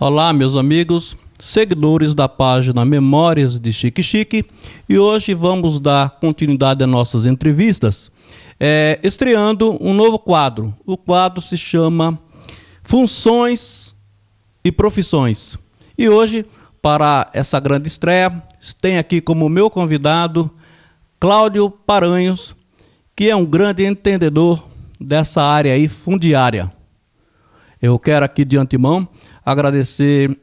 Olá, meus amigos, seguidores da página Memórias de Chique Chique, e hoje vamos dar continuidade às nossas entrevistas, estreando um novo quadro. O quadro se chama Funções e Profissões. E hoje, para essa grande estreia, tem aqui como meu convidado Cláudio Paranhos, que é um grande entendedor dessa área aí fundiária. Eu quero aqui de antemão agradecer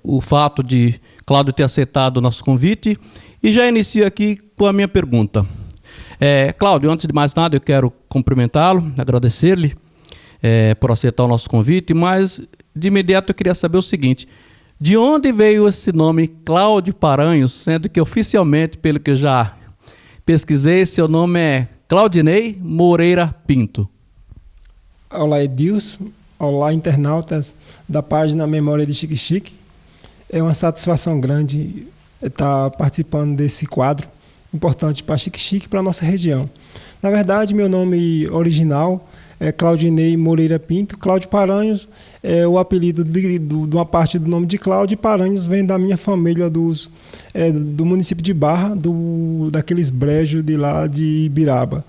o fato de Cláudio ter aceitado o nosso convite e já inicio aqui com a minha pergunta. Cláudio, antes de mais nada eu quero cumprimentá-lo, agradecer-lhe por aceitar o nosso convite, mas de imediato eu queria saber o seguinte: de onde veio esse nome Cláudio Paranhos, sendo que oficialmente, pelo que eu já pesquisei, seu nome é Claudinei Moreira Pinto? Olá, Edilson. Olá, internautas da página Memória de Chique Chique. É uma satisfação grande estar participando desse quadro importante para Chique Chique e para a nossa região. Na verdade, meu nome original é Claudinei Moreira Pinto. Cláudio Paranhos é o apelido de uma parte do nome de Cláudio, e Paranhos vem da minha família do município de Barra, daqueles brejos de lá de Ibiraba.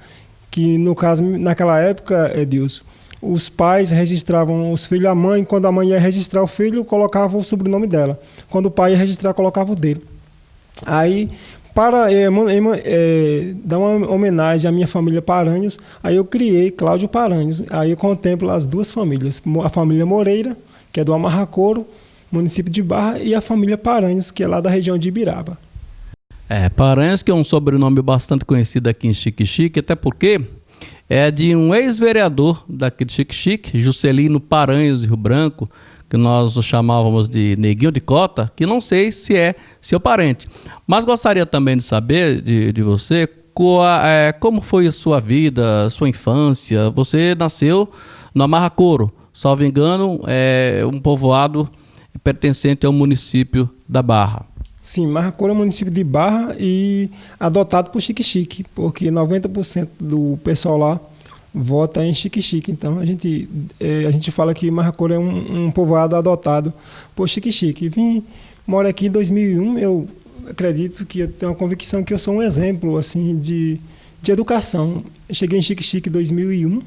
Que, no caso, naquela época, Edilson, os pais registravam os filhos, a mãe, quando a mãe ia registrar o filho, colocava o sobrenome dela. Quando o pai ia registrar, colocava o dele. Aí, para dar uma homenagem à minha família Paranhos, aí eu criei Cláudio Paranhos. Aí eu contemplo as duas famílias, a família Moreira, que é do Amarracouro, município de Barra, e a família Paranhos, que é lá da região de Ibiraba. Paranhos, que é um sobrenome bastante conhecido aqui em Chique Chique, até porque é de um ex-vereador daqui de Chique Chique, Juscelino Paranhos Rio Branco, que nós o chamávamos de Neguinho de Cota, que não sei se é seu parente. Mas gostaria também de saber de você como foi a sua vida, a sua infância. Você nasceu no Amarracouro, salvo engano, um povoado pertencente ao município da Barra. Sim, Amarracouro é um município de Barra e adotado por Chique Chique, porque 90% do pessoal lá vota em Chique Chique. Então a gente fala que Amarracouro é um povoado adotado por Chique Chique. Moro aqui em 2001, eu acredito que eu tenho uma convicção que eu sou um exemplo assim, de educação. Eu cheguei em Chique Chique em 2001,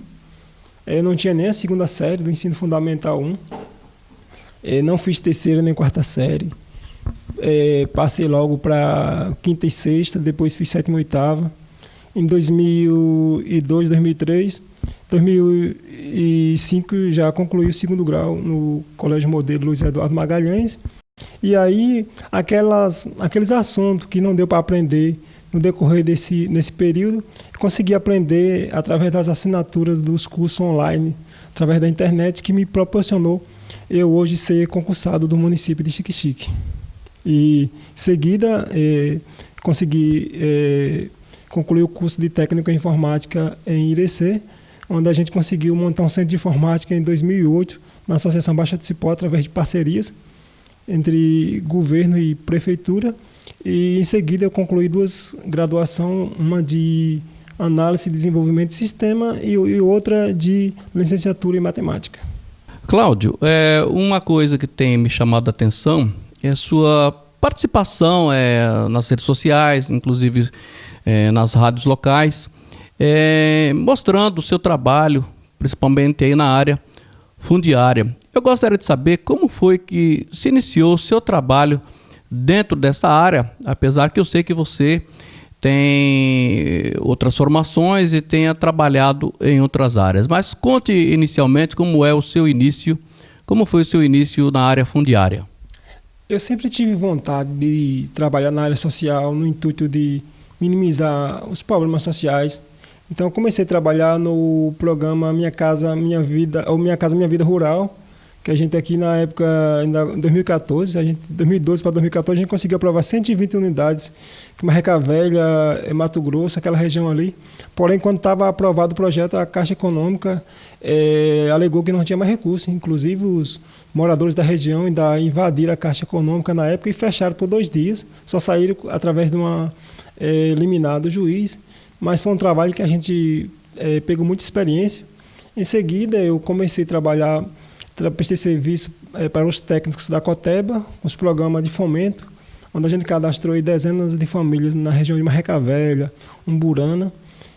eu não tinha nem a segunda série do ensino fundamental 1, não fiz terceira nem quarta série. Passei logo para quinta e sexta, depois fiz sétima e oitava. Em 2002, 2003, 2005 já concluí o segundo grau no Colégio Modelo Luiz Eduardo Magalhães. E aí, aqueles assuntos que não deu para aprender no decorrer nesse período, consegui aprender através das assinaturas dos cursos online, através da internet, que me proporcionou eu hoje ser concursado do município de Chique Chique. E em seguida consegui concluir o curso de técnico em informática em Irecê, onde a gente conseguiu montar um centro de informática em 2008 na Associação Baixa do Cipó, através de parcerias entre governo e prefeitura. E em seguida eu concluí duas graduações, uma de análise e desenvolvimento de sistema e outra de licenciatura em matemática. Cláudio, uma coisa que tem me chamado a atenção é a sua participação nas redes sociais, inclusive nas rádios locais, mostrando o seu trabalho, principalmente aí na área fundiária. Eu gostaria de saber como foi que se iniciou o seu trabalho dentro dessa área, apesar que eu sei que você tem outras formações e tenha trabalhado em outras áreas. Mas conte inicialmente como foi o seu início na área fundiária. Eu sempre tive vontade de trabalhar na área social, no intuito de minimizar os problemas sociais. Então, comecei a trabalhar no programa Minha Casa Minha Vida, ou Minha Casa Minha Vida Rural, que a gente aqui na época, em 2014, 2012 para 2014, a gente conseguiu aprovar 120 unidades, que Marreca Velha, Mato Grosso, aquela região ali. Porém, quando estava aprovado o projeto, a Caixa Econômica alegou que não tinha mais recursos. Inclusive, os moradores da região ainda invadiram a Caixa Econômica na época e fecharam por 2 dias. Só saíram através de uma liminar do juiz. Mas foi um trabalho que a gente pegou muita experiência. Em seguida, eu comecei a trabalhar prestei serviço para os técnicos da Coteba, os programas de fomento, onde a gente cadastrou aí dezenas de famílias na região de Marreca Velha, Umburana,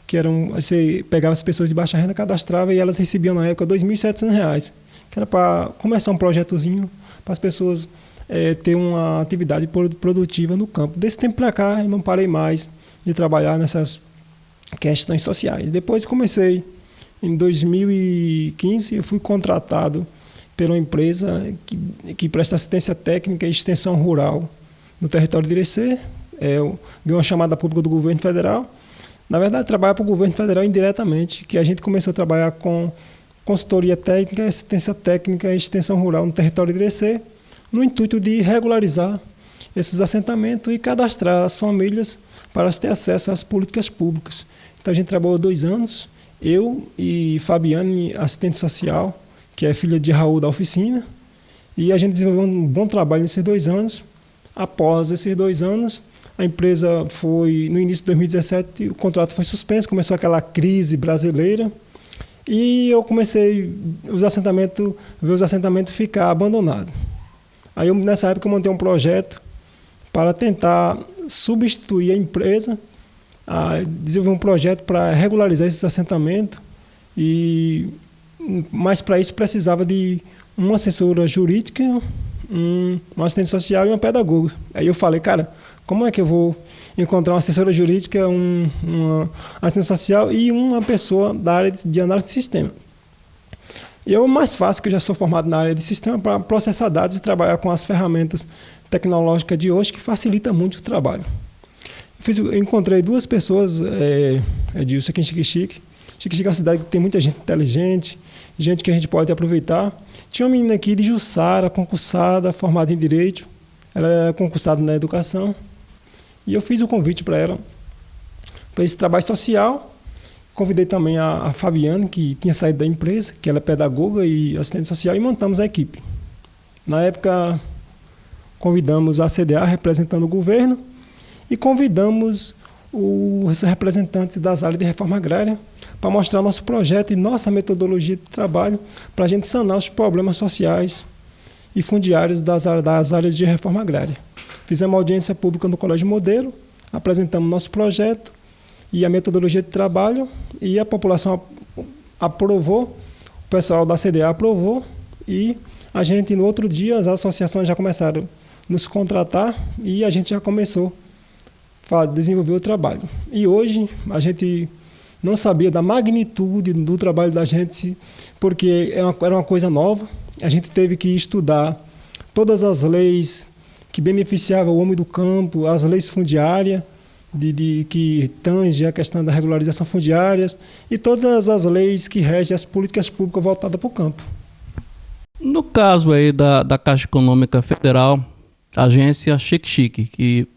que você pegava as pessoas de baixa renda, cadastrava e elas recebiam na época R$ 2.700, que era para começar um projetozinho para as pessoas ter uma atividade produtiva no campo. Desse tempo para cá, eu não parei mais de trabalhar nessas questões sociais. Depois comecei, em 2015, eu fui contratado por uma empresa que presta assistência técnica e extensão rural no território de Irecê. Eu ganhei uma chamada pública do governo federal. Na verdade, trabalhar para o governo federal indiretamente, que a gente começou a trabalhar com consultoria técnica, assistência técnica e extensão rural no território de Irecê, no intuito de regularizar esses assentamentos e cadastrar as famílias para ter acesso às políticas públicas. Então a gente trabalhou 2 anos, eu e Fabiane, assistente social, que é filha de Raul da oficina, e a gente desenvolveu um bom trabalho nesses 2 anos. Após esses 2 anos, a empresa foi, no início de 2017, o contrato foi suspenso, começou aquela crise brasileira, e eu comecei ver os assentamentos ficar abandonados. Aí, nessa época, eu montei um projeto para tentar substituir a empresa, desenvolver um projeto para regularizar esses assentamentos, mas para isso precisava de uma assessora jurídica, um assistente social e uma pedagoga. Aí eu falei, cara, como é que eu vou encontrar uma assessora jurídica, uma assistente social e uma pessoa da área de análise de sistema? E é o mais fácil, que eu já sou formado na área de sistema, para processar dados e trabalhar com as ferramentas tecnológicas de hoje, que facilita muito o trabalho. Eu encontrei 2 pessoas, Edilson, aqui em Xique-Xique. Xique-Xique é uma cidade que tem muita gente inteligente, gente que a gente pode aproveitar. Tinha uma menina aqui de Jussara, concursada, formada em Direito. Ela era concursada na Educação. E eu fiz o convite para ela, para esse trabalho social. Convidei também a Fabiane, que tinha saído da empresa, que ela é pedagoga e assistente social, e montamos a equipe. Na época, convidamos a CDA, representando o governo, e convidamos os representantes das áreas de reforma agrária para mostrar nosso projeto e nossa metodologia de trabalho para a gente sanar os problemas sociais e fundiários das áreas de reforma agrária. Fizemos uma audiência pública no Colégio Modelo, apresentamos nosso projeto e a metodologia de trabalho, e a população aprovou, o pessoal da CDA aprovou, e a gente, no outro dia, as associações já começaram a nos contratar e a gente já começou a desenvolver o trabalho. E hoje a gente não sabia da magnitude do trabalho da gente, porque era uma coisa nova. A gente teve que estudar todas as leis que beneficiavam o homem do campo, as leis fundiárias, que tange a questão da regularização fundiária, e todas as leis que regem as políticas públicas voltadas para o campo. No caso aí da Caixa Econômica Federal, a agência Xique-Xique, que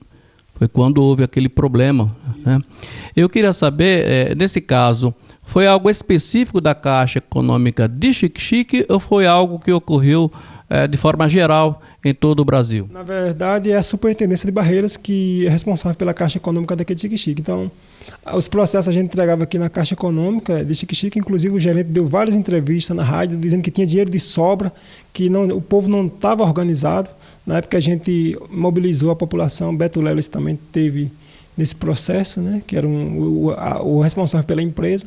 foi quando houve aquele problema, né? Eu queria saber, nesse caso, foi algo específico da Caixa Econômica de Xique-Xique ou foi algo que ocorreu de forma geral em todo o Brasil? Na verdade, é a Superintendência de Barreiras que é responsável pela Caixa Econômica daqui de Xique-Xique. Então, os processos a gente entregava aqui na Caixa Econômica de Xique-Xique. Inclusive, o gerente deu várias entrevistas na rádio dizendo que tinha dinheiro de sobra, que o povo não estava organizado. Na época, a gente mobilizou a população. Beto Leles também teve nesse processo, né, que era o responsável pela empresa.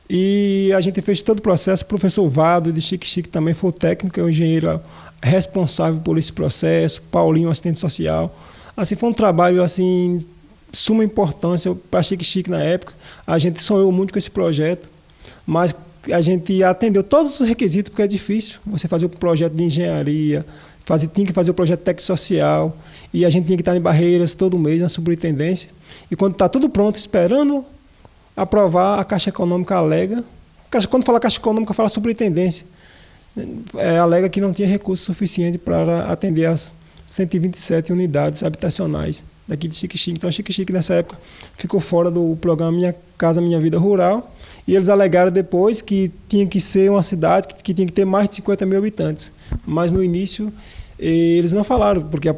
E a gente fez todo o processo. O professor Vado de Xique-Xique também foi o técnico, é o engenheiro responsável por esse processo, Paulinho, assistente social. Assim, foi um trabalho assim, suma importância para Xique-Xique na época. A gente sonhou muito com esse projeto, mas a gente atendeu todos os requisitos, porque é difícil você fazer o projeto de engenharia, tinha que fazer o projeto técnico social, e a gente tinha que estar em Barreiras todo mês na superintendência. E quando está tudo pronto, esperando aprovar, a Caixa Econômica alega. Quando fala Caixa Econômica, fala superintendência. Alega que não tinha recurso suficiente para atender as 127 unidades habitacionais daqui de Xique-Xique. Então, Xique-Xique, nessa época, ficou fora do programa Minha Casa Minha Vida Rural, e eles alegaram depois que tinha que ser uma cidade que tinha que ter mais de 50 mil habitantes. Mas, no início, eles não falaram, porque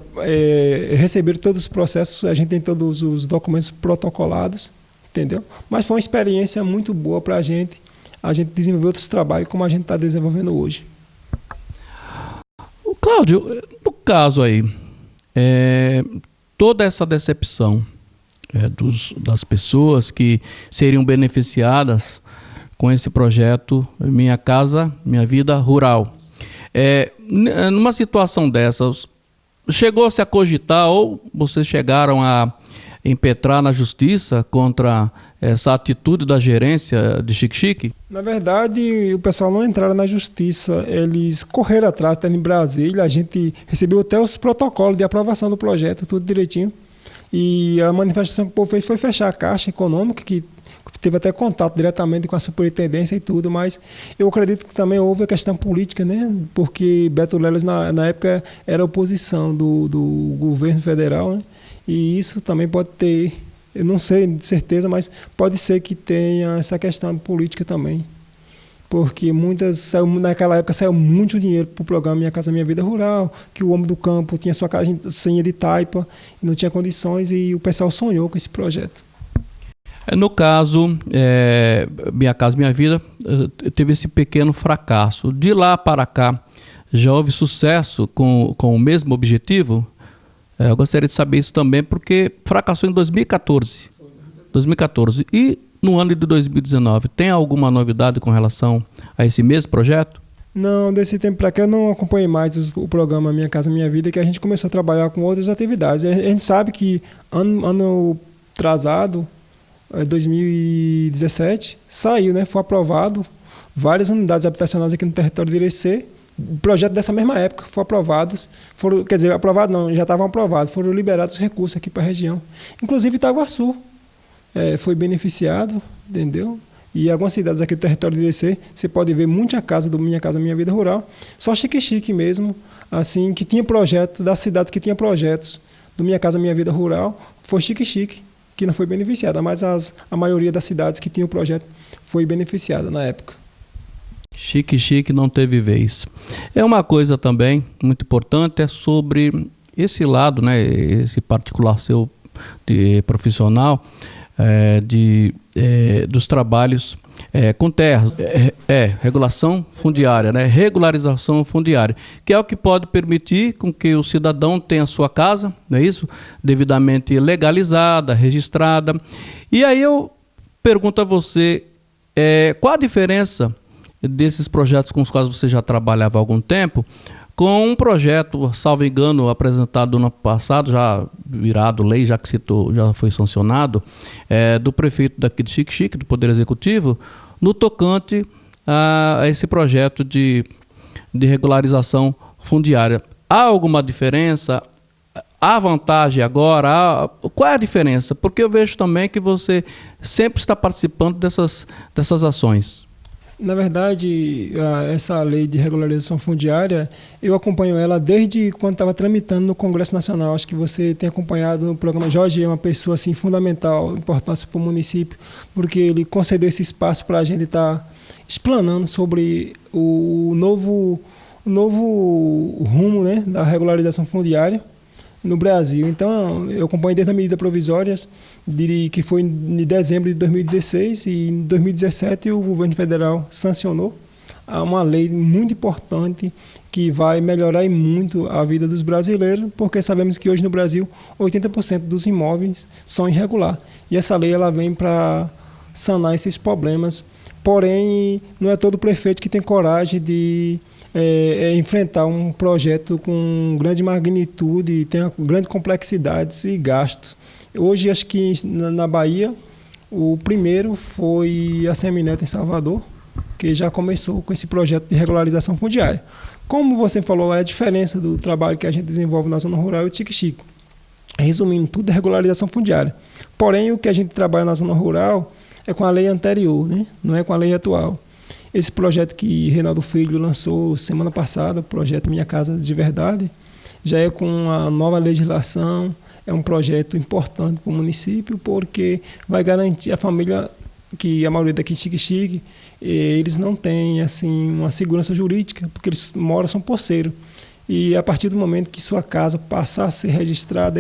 receberam todos os processos, a gente tem todos os documentos protocolados, entendeu? Mas foi uma experiência muito boa para a gente desenvolver outros trabalhos como a gente está desenvolvendo hoje. Cláudio, no caso aí, toda essa decepção das pessoas que seriam beneficiadas com esse projeto Minha Casa Minha Vida Rural. Numa situação dessas, chegou-se a cogitar ou vocês chegaram a impetrar na justiça contra essa atitude da gerência de Xique-Xique? Na verdade, o pessoal não entraram na justiça, eles correram atrás, até em Brasília, a gente recebeu até os protocolos de aprovação do projeto, tudo direitinho. E a manifestação que o povo fez foi fechar a Caixa Econômica, que teve até contato diretamente com a superintendência e tudo, mas eu acredito que também houve a questão política, né? Porque Beto Leles, na época, era oposição do governo federal, né? E isso também pode ter, eu não sei de certeza, mas pode ser que tenha essa questão política também. Porque naquela época saiu muito dinheiro para o programa Minha Casa Minha Vida Rural, que o homem do campo tinha sua casinha de taipa, não tinha condições, e o pessoal sonhou com esse projeto. No caso, Minha Casa Minha Vida teve esse pequeno fracasso. De lá para cá, já houve sucesso com o mesmo objetivo? Eu gostaria de saber isso também, porque fracassou em 2014. E no ano de 2019, tem alguma novidade com relação a esse mesmo projeto? Não, desse tempo para cá eu não acompanhei mais o programa Minha Casa Minha Vida, que a gente começou a trabalhar com outras atividades. A gente sabe que ano atrasado, 2017, saiu, né? Foi aprovado várias unidades habitacionais aqui no território de Irecê. O projeto dessa mesma época foi aprovado, aprovado não, já estavam aprovados, foram liberados os recursos aqui para a região. Inclusive Itaguaçu foi beneficiado, entendeu? E algumas cidades aqui do território de Irecê, você pode ver muita casa do Minha Casa Minha Vida Rural, só Xique-Xique mesmo, assim, que tinha projeto, das cidades que tinha projetos do Minha Casa Minha Vida Rural, foi Xique-Xique, que não foi beneficiada, mas a maioria das cidades que tinham o projeto foi beneficiada na época. Xique-Xique não teve vez. É uma coisa também muito importante, é sobre esse lado, né, esse particular seu profissional, dos trabalhos com terras, regulação fundiária, né, regularização fundiária, que é o que pode permitir com que o cidadão tenha sua casa, não é isso? Devidamente legalizada, registrada. E aí eu pergunto a você, qual a diferença desses projetos com os quais você já trabalhava há algum tempo, com um projeto, salvo engano, apresentado no ano passado, já virado lei, já que citou, já foi sancionado, do prefeito daqui de Xique-Xique, do Poder Executivo, no tocante a esse projeto de regularização fundiária. Há alguma diferença? Há vantagem agora? Qual é a diferença? Porque eu vejo também que você sempre está participando dessas ações. Na verdade, essa lei de regularização fundiária, eu acompanho ela desde quando estava tramitando no Congresso Nacional. Acho que você tem acompanhado o programa. Jorge é uma pessoa assim, fundamental, importância para o município, porque ele concedeu esse espaço para a gente estar explanando sobre o novo rumo, né, da regularização fundiária no Brasil. Então, eu acompanho desde a medida provisória, que foi em dezembro de 2016, e em 2017 o governo federal sancionou uma lei muito importante que vai melhorar muito a vida dos brasileiros, porque sabemos que hoje no Brasil 80% dos imóveis são irregulares. E essa lei ela vem para sanar esses problemas. Porém, não é todo prefeito que tem coragem de enfrentar um projeto com grande magnitude, tem grande complexidades e gastos. Hoje, acho que na Bahia, o primeiro foi a Semineto em Salvador, que já começou com esse projeto de regularização fundiária. Como você falou, é a diferença do trabalho que a gente desenvolve na zona rural e o Xique-Xique. Resumindo, tudo é regularização fundiária. Porém, o que a gente trabalha na zona rural é com a lei anterior, né? Não é com a lei atual. Esse projeto que Reinaldo Filho lançou semana passada, o projeto Minha Casa de Verdade, já é com a nova legislação, é um projeto importante para o município, porque vai garantir a família, que a maioria daqui de Xique-Xique, eles não têm assim, uma segurança jurídica, porque eles são poceiros. E a partir do momento que sua casa passar a ser registrada,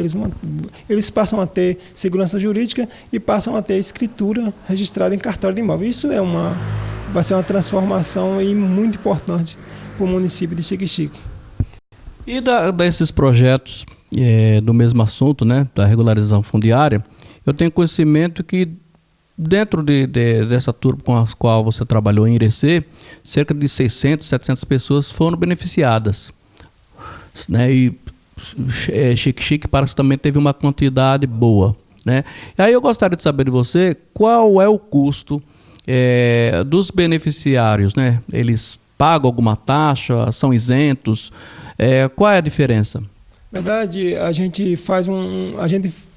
eles passam a ter segurança jurídica e passam a ter escritura registrada em cartório de imóvel. Isso vai ser uma transformação muito importante para o município de Xique-Xique. E desses projetos do mesmo assunto, né, da regularização fundiária, eu tenho conhecimento que dentro dessa turma com a qual você trabalhou em Irecê, cerca de 600, 700 pessoas foram beneficiadas, né? E Xique-Xique parece que também teve uma quantidade boa, né? E aí eu gostaria de saber de você qual é o custo dos beneficiários, né? Eles pagam alguma taxa, são isentos? Qual é a diferença? Verdade, a gente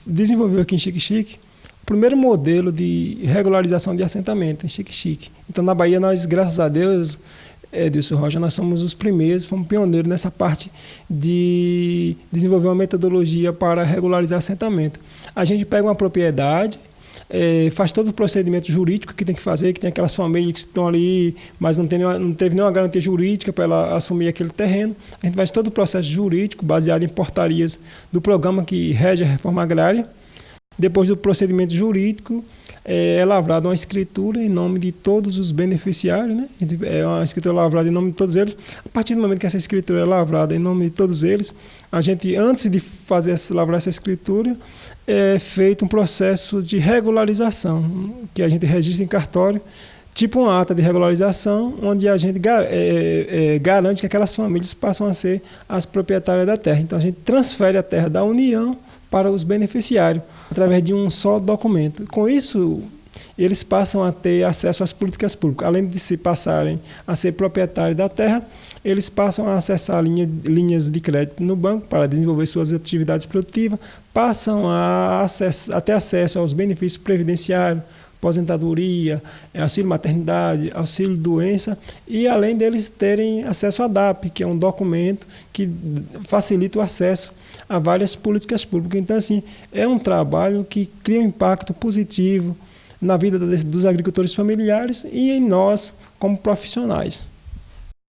desenvolveu aqui em Xique-Xique o primeiro modelo de regularização de assentamento em Xique-Xique. Então, na Bahia, nós, graças a Deus, Edilson Rocha, nós somos os primeiros, fomos pioneiros nessa parte de desenvolver uma metodologia para regularizar assentamento. A gente pega uma propriedade, faz todo o procedimento jurídico que tem que fazer, que tem aquelas famílias que estão ali, mas não teve nenhuma garantia jurídica para ela assumir aquele terreno. A gente faz todo o processo jurídico baseado em portarias do programa que rege a reforma agrária. Depois do procedimento jurídico, é lavrada uma escritura em nome de todos os beneficiários, né? É uma escritura lavrada em nome de todos eles. A partir do momento que essa escritura é lavrada em nome de todos eles, a gente, antes de lavrar essa escritura, é feito um processo de regularização, que a gente registra em cartório, tipo uma ata de regularização, onde a gente garante que aquelas famílias passam a ser as proprietárias da terra. Então, a gente transfere a terra da União para os beneficiários, através de um só documento. Com isso, eles passam a ter acesso às políticas públicas. Além de se passarem a ser proprietários da terra, eles passam a acessar linhas de crédito no banco para desenvolver suas atividades produtivas, passam a ter acesso aos benefícios previdenciários, aposentadoria, auxílio maternidade, auxílio doença, e além deles terem acesso à DAP, que é um documento que facilita o acesso a várias políticas públicas. Então, assim, é um trabalho que cria um impacto positivo na vida dos agricultores familiares e em nós, como profissionais.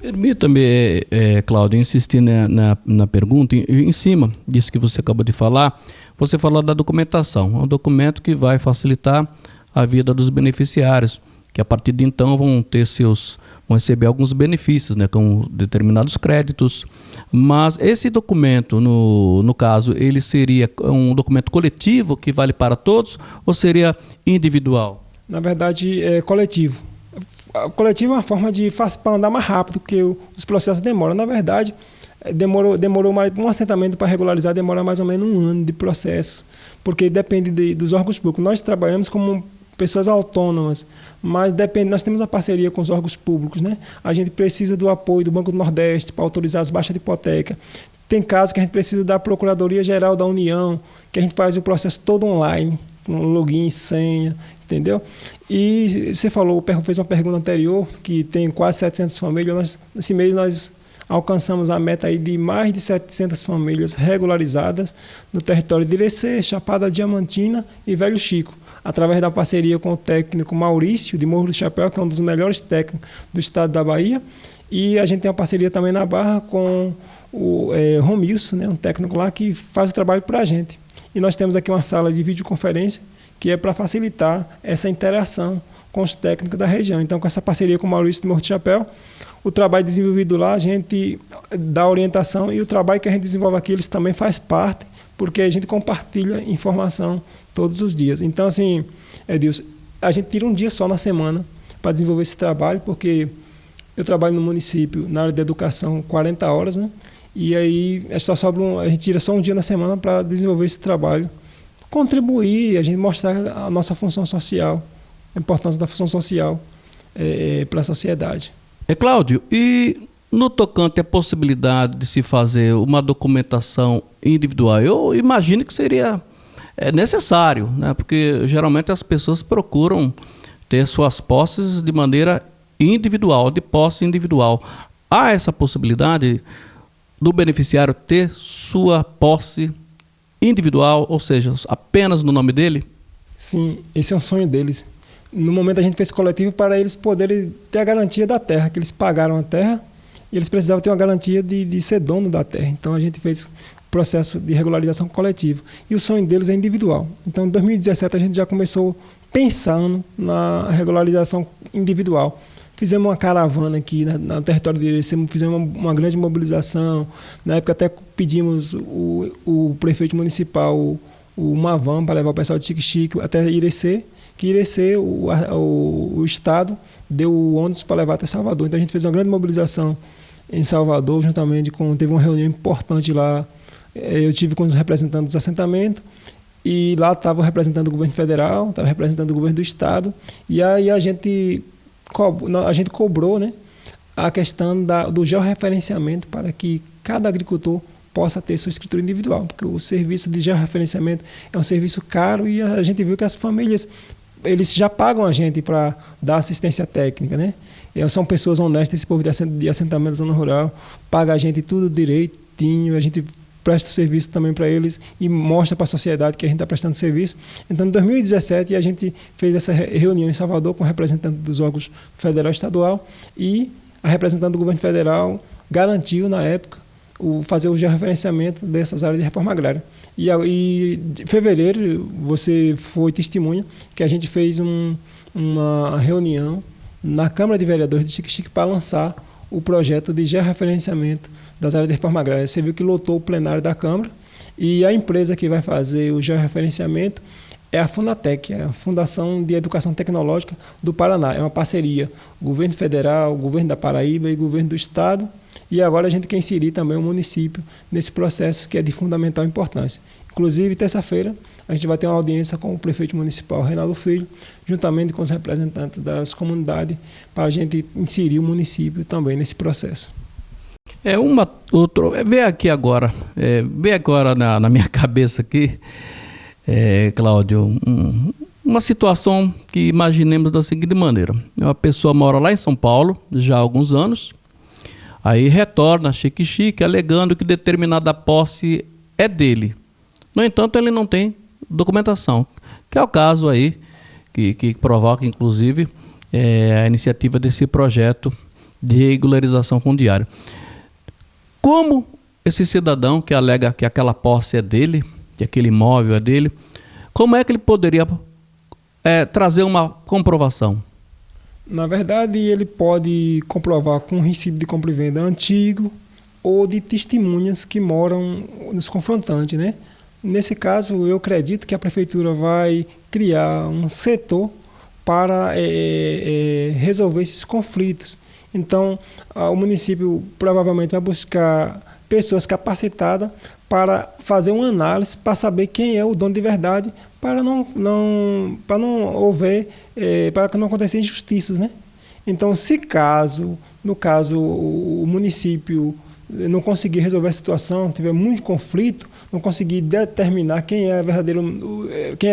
Permita-me, Cláudio, insistir na pergunta, em cima disso que você acabou de falar. Você falou da documentação, é um documento que vai facilitar a vida dos beneficiários, que a partir de então vão receber alguns benefícios, né, com determinados créditos. Mas esse documento, no caso, ele seria um documento coletivo que vale para todos ou seria individual? Na verdade, é coletivo. O coletivo é uma forma para andar mais rápido, porque os processos demoram. Na verdade, demorou mais, um assentamento para regularizar demora mais ou menos 1 ano de processo, porque depende dos órgãos públicos. Nós trabalhamos como pessoas autônomas, mas nós temos uma parceria com os órgãos públicos, né? A gente precisa do apoio do Banco do Nordeste para autorizar as baixas de hipoteca. Tem casos que a gente precisa da Procuradoria-Geral da União, que a gente faz o processo todo online, com login, senha, entendeu? E você fez uma pergunta anterior, que tem quase 700 famílias. Esse mês nós alcançamos a meta aí de mais de 700 famílias regularizadas no território de Irecê, Chapada Diamantina e Velho Chico, através da parceria com o técnico Maurício, de Morro do Chapéu, que é um dos melhores técnicos do estado da Bahia. E a gente tem uma parceria também na Barra com o Romilson, né, um técnico lá que faz o trabalho para a gente. E nós temos aqui uma sala de videoconferência que é para facilitar essa interação com os técnicos da região. Então, com essa parceria com o Maurício de Morro do Chapéu, o trabalho desenvolvido lá, a gente dá orientação, e o trabalho que a gente desenvolve aqui, eles também faz parte, porque a gente compartilha informação todos os dias. Então, assim, Edilson, a gente tira um dia só na semana para desenvolver esse trabalho, porque eu trabalho no município, na área de educação, 40 horas, né? E aí a gente tira só um dia na semana para desenvolver esse trabalho, contribuir, a gente mostrar a nossa função social, a importância da função social para a sociedade. Cláudio, e no tocante à possibilidade de se fazer uma documentação individual, eu imagino que seria necessário, né? Porque geralmente as pessoas procuram ter suas posses de maneira individual, de posse individual. Há essa possibilidade do beneficiário ter sua posse individual, ou seja, apenas no nome dele? Sim, esse é um sonho deles. No momento a gente fez coletivo para eles poderem ter a garantia da terra, que eles pagaram a terra e eles precisavam ter uma garantia de ser dono da terra. Então a gente fez o processo de regularização coletivo. E o sonho deles é individual. Então em 2017 a gente já começou pensando na regularização individual. fizemos uma caravana aqui no território de Irecê, fizemos uma grande mobilização. Na época até pedimos o prefeito municipal, uma van para levar o pessoal de Xique-Xique até Irecê, que Irecê, o Estado, deu o ônibus para levar até Salvador. Então a gente fez uma grande mobilização em Salvador, juntamente teve uma reunião importante lá. Eu tive com os representantes dos assentamentos, e lá estava representando o governo federal, estava representando o governo do Estado, e aí a gente cobrou, né, a questão do georreferenciamento para que cada agricultor possa ter sua escritura individual, porque o serviço de georreferenciamento é um serviço caro e a gente viu que as famílias, eles já pagam a gente para dar assistência técnica, né? São pessoas honestas, esse povo de assentamento da zona rural, paga a gente tudo direitinho, a gente presta o serviço também para eles e mostra para a sociedade que a gente está prestando serviço. Então, em 2017, a gente fez essa reunião em Salvador com o representante dos órgãos federal e estadual, e a representante do governo federal garantiu, na época, fazer o georreferenciamento dessas áreas de reforma agrária. E em fevereiro, você foi testemunha que a gente fez uma reunião na Câmara de Vereadores de Xique-Xique para lançar o projeto de georreferenciamento das áreas de reforma agrária. Você viu que lotou o plenário da Câmara, e a empresa que vai fazer o georreferenciamento é a Funatec, é a Fundação de Educação Tecnológica do Paraná. É uma parceria, governo federal, governo da Paraíba e governo do Estado, e agora a gente quer inserir também o município nesse processo que é de fundamental importância. Inclusive, terça-feira, a gente vai ter uma audiência com o prefeito municipal, Reinaldo Filho, juntamente com os representantes das comunidades, para a gente inserir o município também nesse processo. Vê aqui agora, na minha cabeça aqui, Cláudio, uma situação que imaginemos da seguinte maneira: uma pessoa mora lá em São Paulo já há alguns anos, aí retorna a Xique-Xique alegando que determinada posse é dele. No entanto, ele não tem documentação, que é o caso aí que provoca, inclusive, a iniciativa desse projeto de regularização fundiária. Como esse cidadão que alega que aquela posse é dele, que aquele imóvel é dele, como é que ele poderia trazer uma comprovação? Na verdade, ele pode comprovar com um recibo de compra e venda antigo ou de testemunhas que moram nos confrontantes, né? Nesse caso, eu acredito que a prefeitura vai criar um setor para resolver esses conflitos. Então, o município provavelmente vai buscar pessoas capacitadas para fazer uma análise, para saber quem é o dono de verdade, para para que não aconteçam injustiças, né? Então, no caso, o município não conseguir resolver a situação, tiver muito conflito, não conseguir determinar quem é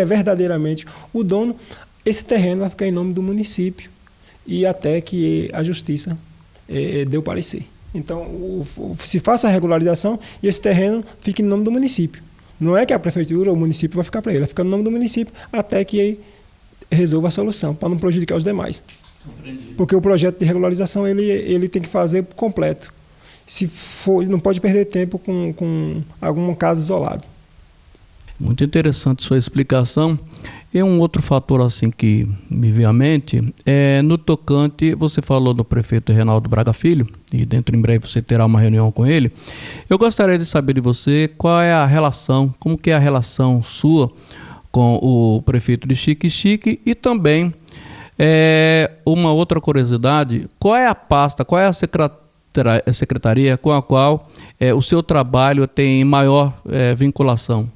verdadeiramente o dono, esse terreno vai ficar em nome do município e até que a justiça dê o parecer. Então, se faça a regularização e esse terreno fique em nome do município. Não é que a prefeitura ou o município vai ficar para ele, vai ficar no nome do município até que resolva a solução, para não prejudicar os demais. Entendi. Porque o projeto de regularização ele tem que fazer completo. Se for, não pode perder tempo com algum caso isolado. Muito interessante sua explicação. E um outro fator assim que me veio à mente é no tocante, você falou do prefeito Reinaldo Braga Filho, e dentro em breve você terá uma reunião com ele. Eu gostaria de saber de você qual é a relação, como que é a relação sua com o prefeito de Xique-Xique, e também uma outra curiosidade, qual é a pasta, qual é a secretaria com a qual o seu trabalho tem maior vinculação?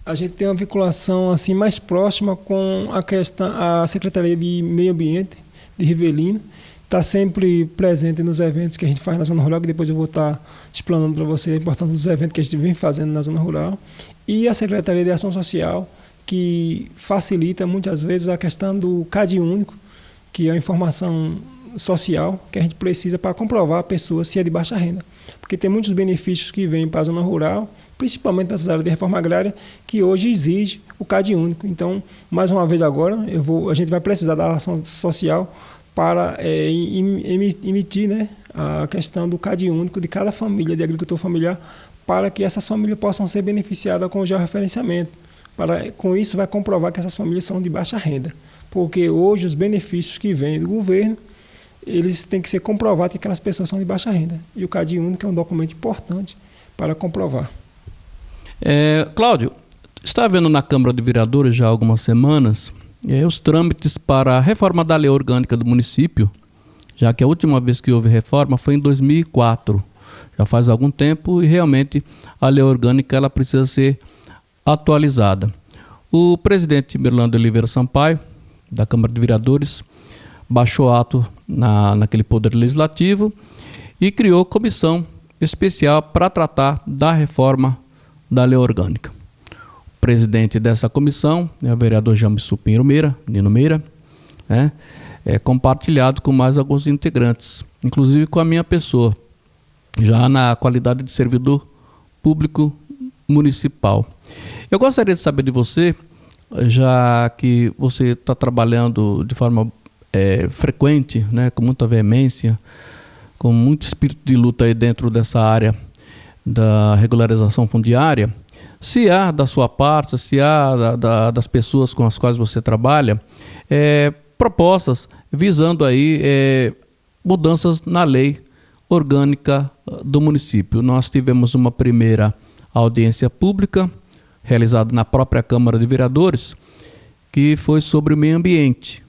A gente tem uma vinculação assim mais próxima com a Secretaria de Meio Ambiente de Rivelino. Está sempre presente nos eventos que a gente faz na Zona Rural, que depois eu vou estar explanando para você a importância dos eventos que a gente vem fazendo na Zona Rural. E a Secretaria de Ação Social, que facilita muitas vezes a questão do CAD único, que é a informação social que a gente precisa para comprovar a pessoa se é de baixa renda. Porque tem muitos benefícios que vêm para a Zona Rural, principalmente para essas áreas de reforma agrária, que hoje exige o CAD único. Então, mais uma vez agora, a gente vai precisar da ação social para emitir, né, a questão do CAD único de cada família, de agricultor familiar, para que essas famílias possam ser beneficiadas com o georreferenciamento. Com isso, vai comprovar que essas famílias são de baixa renda. Porque hoje os benefícios que vêm do governo, eles têm que ser comprovados que aquelas pessoas são de baixa renda. E o CAD único é um documento importante para comprovar. Cláudio, está vendo na Câmara de Vereadores já há algumas semanas os trâmites para a reforma da lei orgânica do município, já que a última vez que houve reforma foi em 2004. Já faz algum tempo e realmente a lei orgânica ela precisa ser atualizada. O presidente Mirlando Oliveira Sampaio, da Câmara de Vereadores, baixou ato naquele poder legislativo e criou comissão especial para tratar da reforma da lei orgânica. O presidente dessa comissão é o vereador Jamison Nino Meira, compartilhado com mais alguns integrantes, inclusive com a minha pessoa, já na qualidade de servidor público municipal. Eu gostaria de saber de você, já que você está trabalhando de forma frequente, com muita veemência, com muito espírito de luta aí dentro dessa área da regularização fundiária, se há da sua parte, se há das pessoas com as quais você trabalha, propostas visando aí mudanças na lei orgânica do município. Nós tivemos uma primeira audiência pública realizada na própria Câmara de Vereadores, que foi sobre o meio ambiente,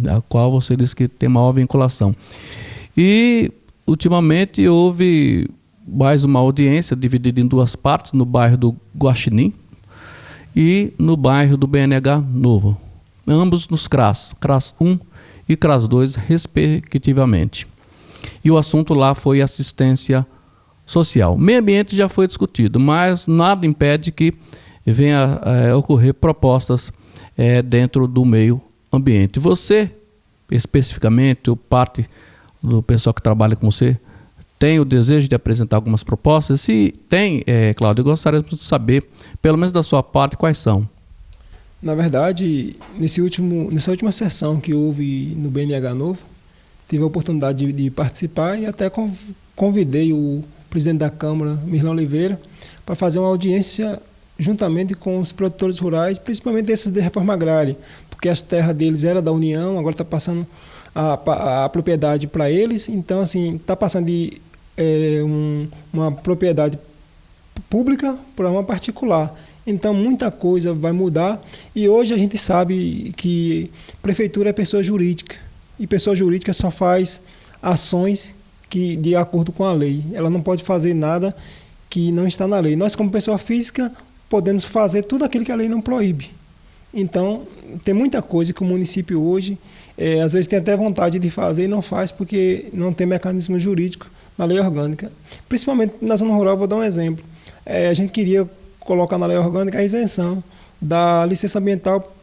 a qual você disse que tem maior vinculação. E, ultimamente, houve mais uma audiência dividida em duas partes, no bairro do Guaxinim e no bairro do BNH Novo, ambos nos CRAS 1 e CRAS 2, respectivamente. E o assunto lá foi assistência social. Meio ambiente já foi discutido, mas nada impede que venha a ocorrer propostas dentro do meio ambiente. Você, especificamente, ou parte do pessoal que trabalha com você, tem o desejo de apresentar algumas propostas? Se tem, Cláudio, eu gostaria de saber, pelo menos da sua parte, quais são. Na verdade, nessa última sessão que houve no BNH Novo, tive a oportunidade de participar e até convidei o presidente da Câmara, Mirlão Oliveira, para fazer uma audiência juntamente com os produtores rurais, principalmente esses de reforma agrária, porque as terras deles eram da União, agora está passando a propriedade para eles, então assim, está passando de uma propriedade pública para uma particular. Então muita coisa vai mudar e hoje a gente sabe que prefeitura é pessoa jurídica e pessoa jurídica só faz ações que de acordo com a lei. Ela não pode fazer nada que não está na lei. Nós, como pessoa física, podemos fazer tudo aquilo que a lei não proíbe. Então, tem muita coisa que o município hoje, às vezes tem até vontade de fazer e não faz porque não tem mecanismo jurídico na lei orgânica. Principalmente na zona rural, vou dar um exemplo. A gente queria colocar na lei orgânica a isenção da licença ambiental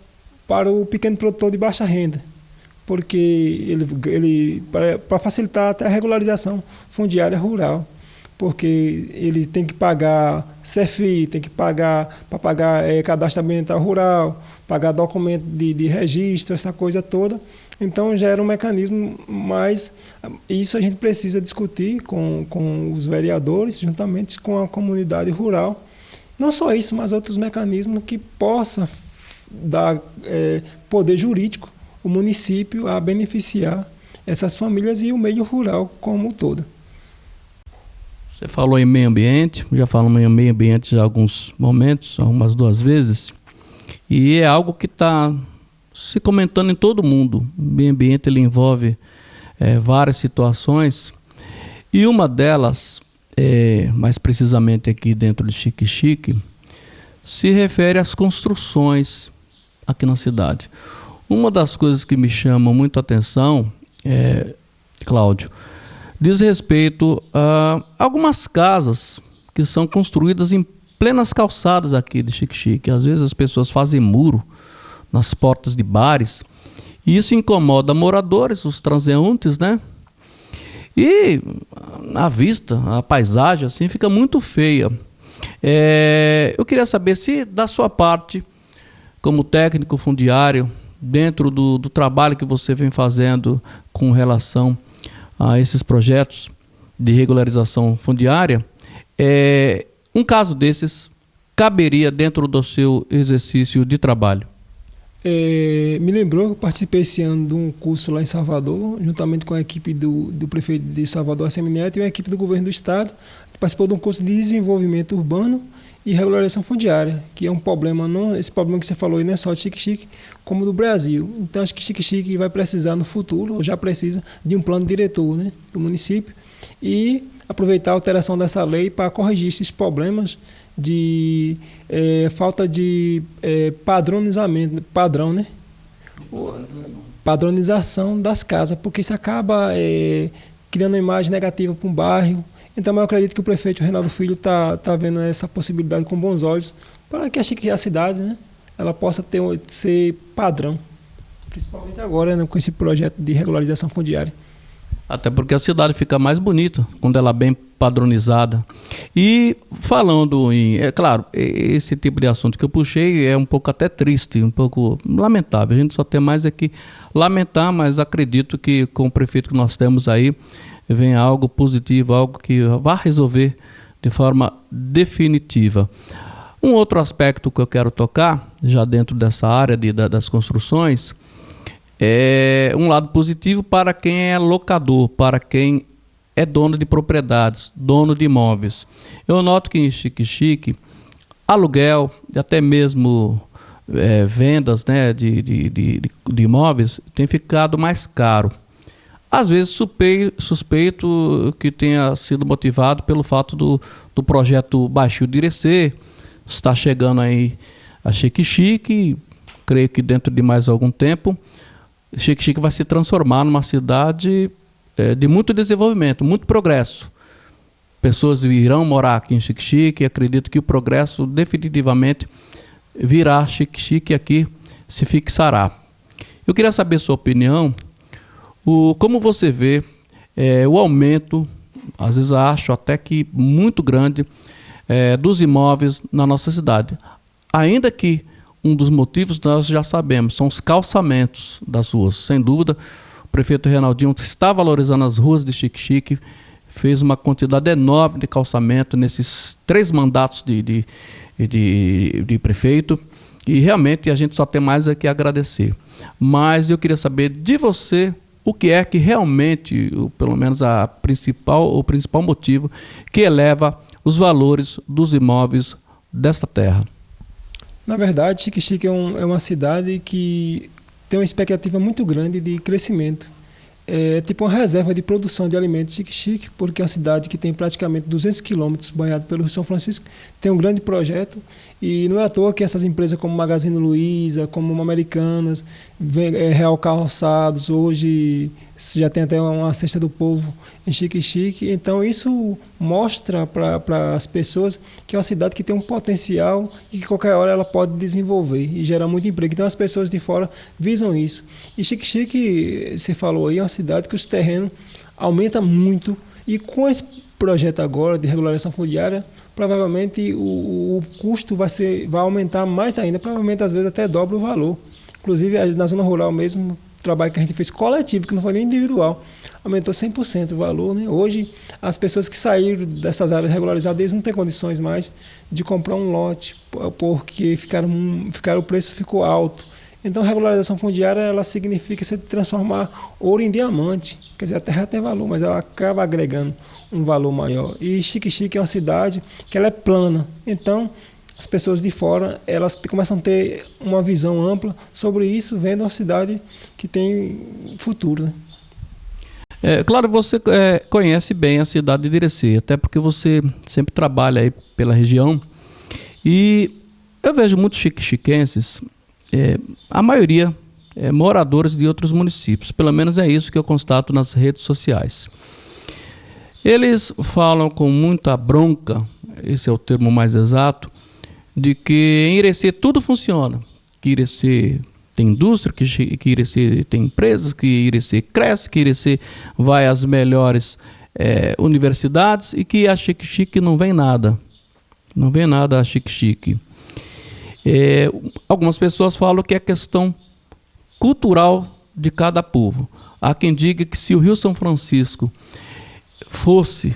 para o pequeno produtor de baixa renda, porque ele para facilitar até a regularização fundiária rural, porque ele tem que pagar CEFI, tem que pagar para pagar cadastro ambiental rural, pagar documento de registro, essa coisa toda. Então já era um mecanismo, mas isso a gente precisa discutir com os vereadores, juntamente com a comunidade rural. Não só isso, mas outros mecanismos que possam dar poder jurídico o município a beneficiar essas famílias e o meio rural como um todo. Você falou em meio ambiente, já falamos em meio ambiente já há alguns momentos, algumas 2 vezes, e é algo que está se comentando em todo mundo. O meio ambiente ele envolve várias situações, e uma delas, mais precisamente aqui dentro de Xique-Xique, se refere às construções aqui na cidade. Uma das coisas que me chama muito a atenção, Cláudio, diz respeito a algumas casas que são construídas em plenas calçadas aqui de Xique-Xique. Às vezes as pessoas fazem muro nas portas de bares e isso incomoda moradores, os transeuntes, né? E a vista, a paisagem assim fica muito feia. Eu queria saber se da sua parte, como técnico fundiário, dentro do trabalho que você vem fazendo com relação a esses projetos de regularização fundiária, um caso desses caberia dentro do seu exercício de trabalho? Me lembrou que eu participei esse ano de um curso lá em Salvador, juntamente com a equipe do prefeito de Salvador, ACM Neto, e uma equipe do governo do estado. Participou de um curso de desenvolvimento urbano e regularização fundiária, que é um problema, esse problema que você falou aí não é só de Xique-Xique, como do Brasil. Então acho que Xique-Xique vai precisar no futuro, ou já precisa, de um plano diretor, né, do município, e aproveitar a alteração dessa lei para corrigir esses problemas de falta de padronização das casas, porque isso acaba criando uma imagem negativa para um bairro. Então eu acredito que o prefeito Reinaldo Filho está vendo essa possibilidade com bons olhos, para que a cidade, né, ela possa ser padrão, principalmente agora, né, com esse projeto de regularização fundiária. Até porque a cidade fica mais bonita quando ela é bem padronizada. E falando é claro, esse tipo de assunto que eu puxei é um pouco até triste, um pouco lamentável. A gente só tem mais é que lamentar, mas acredito que com o prefeito que nós temos aí, venha algo positivo, algo que vá resolver de forma definitiva. Um outro aspecto que eu quero tocar, já dentro dessa área das construções, é um lado positivo para quem é locador, para quem é dono de propriedades, dono de imóveis. Eu noto que em Xique-Xique, aluguel e até mesmo vendas, né, de imóveis tem ficado mais caro. Às vezes suspeito que tenha sido motivado pelo fato do projeto Baixio de Irecê, está chegando aí a Xique-Xique, creio que dentro de mais algum tempo, Xique-Xique vai se transformar numa cidade de muito desenvolvimento, muito progresso. Pessoas irão morar aqui em Xique-Xique e acredito que o progresso definitivamente virá. Xique-Xique aqui se fixará. Eu queria saber sua opinião, como você vê o aumento, às vezes acho até que muito grande, dos imóveis na nossa cidade. Ainda que um dos motivos nós já sabemos, são os calçamentos das ruas. Sem dúvida, o prefeito Reinaldinho está valorizando as ruas de Xique-Xique, fez uma quantidade enorme de calçamento nesses 3 mandatos de prefeito, e realmente a gente só tem mais a que agradecer. Mas eu queria saber de você o que é que realmente, pelo menos o principal motivo que eleva os valores dos imóveis desta terra. Na verdade, Xique-Xique é uma cidade que tem uma expectativa muito grande de crescimento. É tipo uma reserva de produção de alimentos Xique-Xique, porque é uma cidade que tem praticamente 200 quilômetros banhado pelo Rio São Francisco, tem um grande projeto, e não é à toa que essas empresas como Magazine Luiza, como Americanas, Real Calçados, hoje já tem até uma cesta do povo em Xique-Xique. Então isso mostra para as pessoas que é uma cidade que tem um potencial e que qualquer hora ela pode desenvolver e gerar muito emprego. Então as pessoas de fora visam isso. E Xique-Xique, você falou aí, é uma cidade que os terrenos aumentam muito, e com esse projeto agora de regularização fundiária, provavelmente o custo vai aumentar mais ainda, provavelmente às vezes até dobra o valor. Inclusive na zona rural mesmo, trabalho que a gente fez coletivo, que não foi nem individual, aumentou 100% o valor, né? Hoje, as pessoas que saíram dessas áreas regularizadas, eles não têm condições mais de comprar um lote, porque o preço ficou alto. Então, a regularização fundiária, ela significa você transformar ouro em diamante. Quer dizer, a terra tem valor, mas ela acaba agregando um valor maior. E Xique-Xique é uma cidade que ela é plana. Então, as pessoas de fora, elas começam a ter uma visão ampla sobre isso, vendo uma cidade que tem futuro, né? Claro, você conhece bem a cidade de Irecê, até porque você sempre trabalha aí pela região. E eu vejo muitos xique-xiquenses, a maioria moradores de outros municípios, pelo menos é isso que eu constato nas redes sociais. Eles falam com muita bronca, esse é o termo mais exato, de que em Irecê tudo funciona, que Irecê tem indústria, que Irecê tem empresas, que Irecê cresce, que Irecê vai às melhores universidades, e que a Xique-Xique não vem nada. Não vem nada a Xique-Xique. Algumas pessoas falam que é questão cultural de cada povo. Há quem diga que se o Rio São Francisco fosse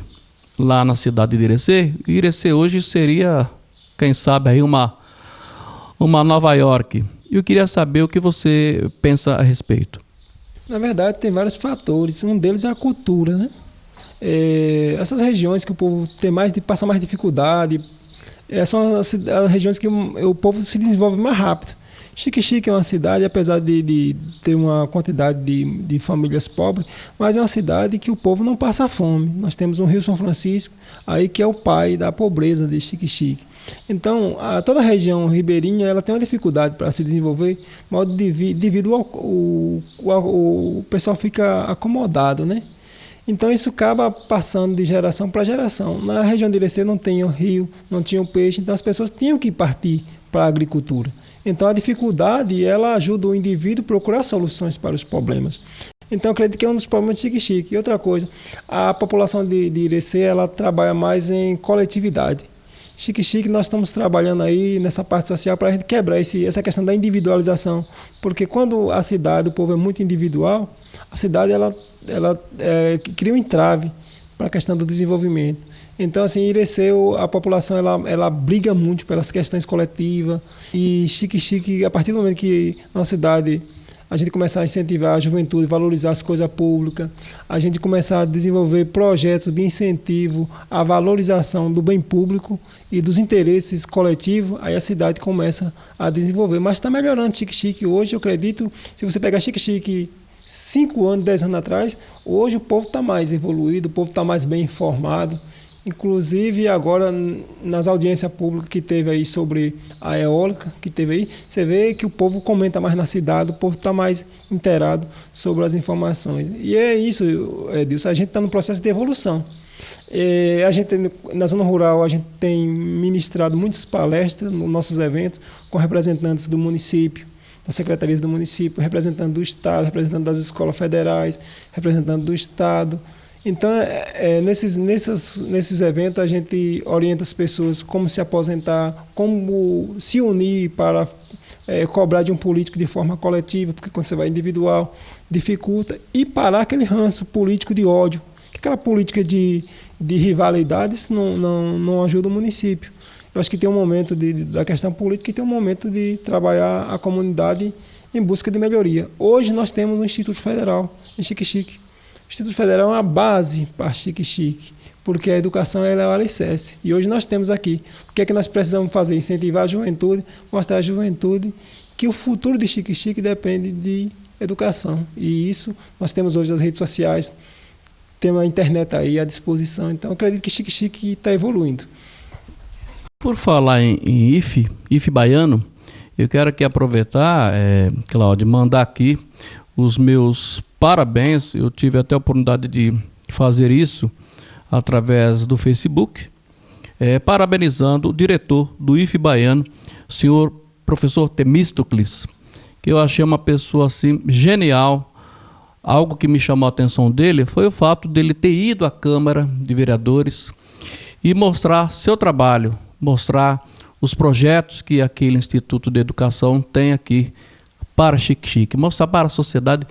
lá na cidade de Irecê hoje seria, quem sabe, aí uma Nova York. E eu queria saber o que você pensa a respeito. Na verdade, tem vários fatores. Um deles é a cultura, né? Essas regiões que o povo passa mais dificuldade, são as regiões que o povo se desenvolve mais rápido. Xique-Xique é uma cidade, apesar de ter uma quantidade de famílias pobres, mas é uma cidade que o povo não passa fome. Nós temos um Rio São Francisco, aí que é o pai da pobreza de Xique-Xique. Então, toda a região ribeirinha ela tem uma dificuldade para se desenvolver, mas devido o pessoal fica acomodado, né? Então isso acaba passando de geração para geração. Na região de Irecê não tinha o rio, não tinha o peixe, então as pessoas tinham que partir para a agricultura. Então a dificuldade ela ajuda o indivíduo a procurar soluções para os problemas. Então eu acredito que é um dos problemas de Xique-Xique. E outra coisa, a população de Irecê ela trabalha mais em coletividade. Xique-Xique nós estamos trabalhando aí nessa parte social para a gente quebrar essa questão da individualização, porque quando a cidade, o povo é muito individual, a cidade ela cria um entrave para a questão do desenvolvimento. Então, assim, Irecê, a população ela briga muito pelas questões coletivas e Xique-Xique, a partir do momento que na cidade a gente começar a incentivar a juventude, valorizar as coisas públicas, a gente começar a desenvolver projetos de incentivo à valorização do bem público e dos interesses coletivos, aí a cidade começa a desenvolver. Mas está melhorando Xique-Xique hoje, eu acredito, se você pegar Xique-Xique 5 anos, 10 anos atrás, hoje o povo está mais evoluído, o povo está mais bem informado. Inclusive agora nas audiências públicas que teve aí sobre a eólica, que teve aí, você vê que o povo comenta mais na cidade, o povo está mais inteirado sobre as informações. E é isso, Edilson, a gente está no processo de evolução. A gente, na zona rural, a gente tem ministrado muitas palestras nos nossos eventos com representantes do município, das secretarias do município, representando do Estado, representando das escolas federais, representando do Estado. Então, nesses eventos, a gente orienta as pessoas como se aposentar, como se unir para cobrar de um político de forma coletiva, porque quando você vai individual, dificulta, e parar aquele ranço político de ódio, que aquela política de rivalidades não ajuda o município. Eu acho que tem um momento da questão política e tem um momento de trabalhar a comunidade em busca de melhoria. Hoje nós temos um Instituto Federal em Xique-Xique. O Instituto Federal é uma base para Xique-Xique, porque a educação ela é o alicerce. E hoje nós temos aqui. O que é que nós precisamos fazer? Incentivar a juventude, mostrar à juventude que o futuro de Xique-Xique depende de educação. E isso nós temos hoje as redes sociais, temos a internet aí à disposição. Então eu acredito que Xique-Xique está evoluindo. Por falar em IFE baiano, eu quero aqui aproveitar, Cláudio, mandar aqui os meus parabéns. Eu tive até a oportunidade de fazer isso através do Facebook, parabenizando o diretor do IFE baiano, o senhor professor Temístocles, que eu achei uma pessoa assim genial. Algo que me chamou a atenção dele foi o fato dele ter ido à Câmara de Vereadores e mostrar seu trabalho, mostrar os projetos que aquele Instituto de Educação tem aqui para Xique-Xique, mostrar para a sociedade,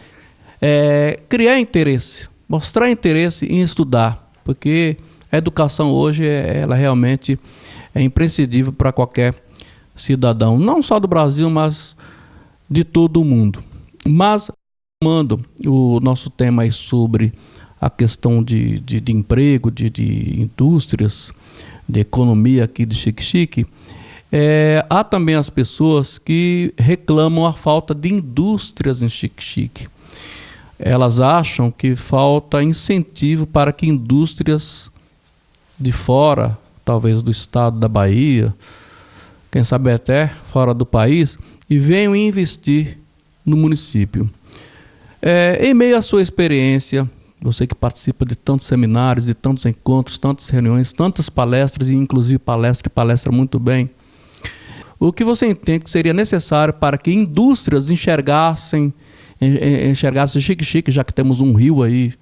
criar interesse, mostrar interesse em estudar, porque a educação hoje ela realmente é imprescindível para qualquer cidadão, não só do Brasil, mas de todo o mundo. Mas, tomando o nosso tema aí sobre a questão de emprego, de indústrias, de economia aqui de Xique-Xique, há também as pessoas que reclamam a falta de indústrias em Xique-Xique. Elas acham que falta incentivo para que indústrias de fora, talvez do estado da Bahia, quem sabe até fora do país, e venham investir no município. Em meio à sua experiência, você que participa de tantos seminários, de tantos encontros, tantas reuniões, tantas palestras, e inclusive palestra muito bem, o que você entende que seria necessário para que indústrias enxergassem Xique-Xique, já que temos um rio aí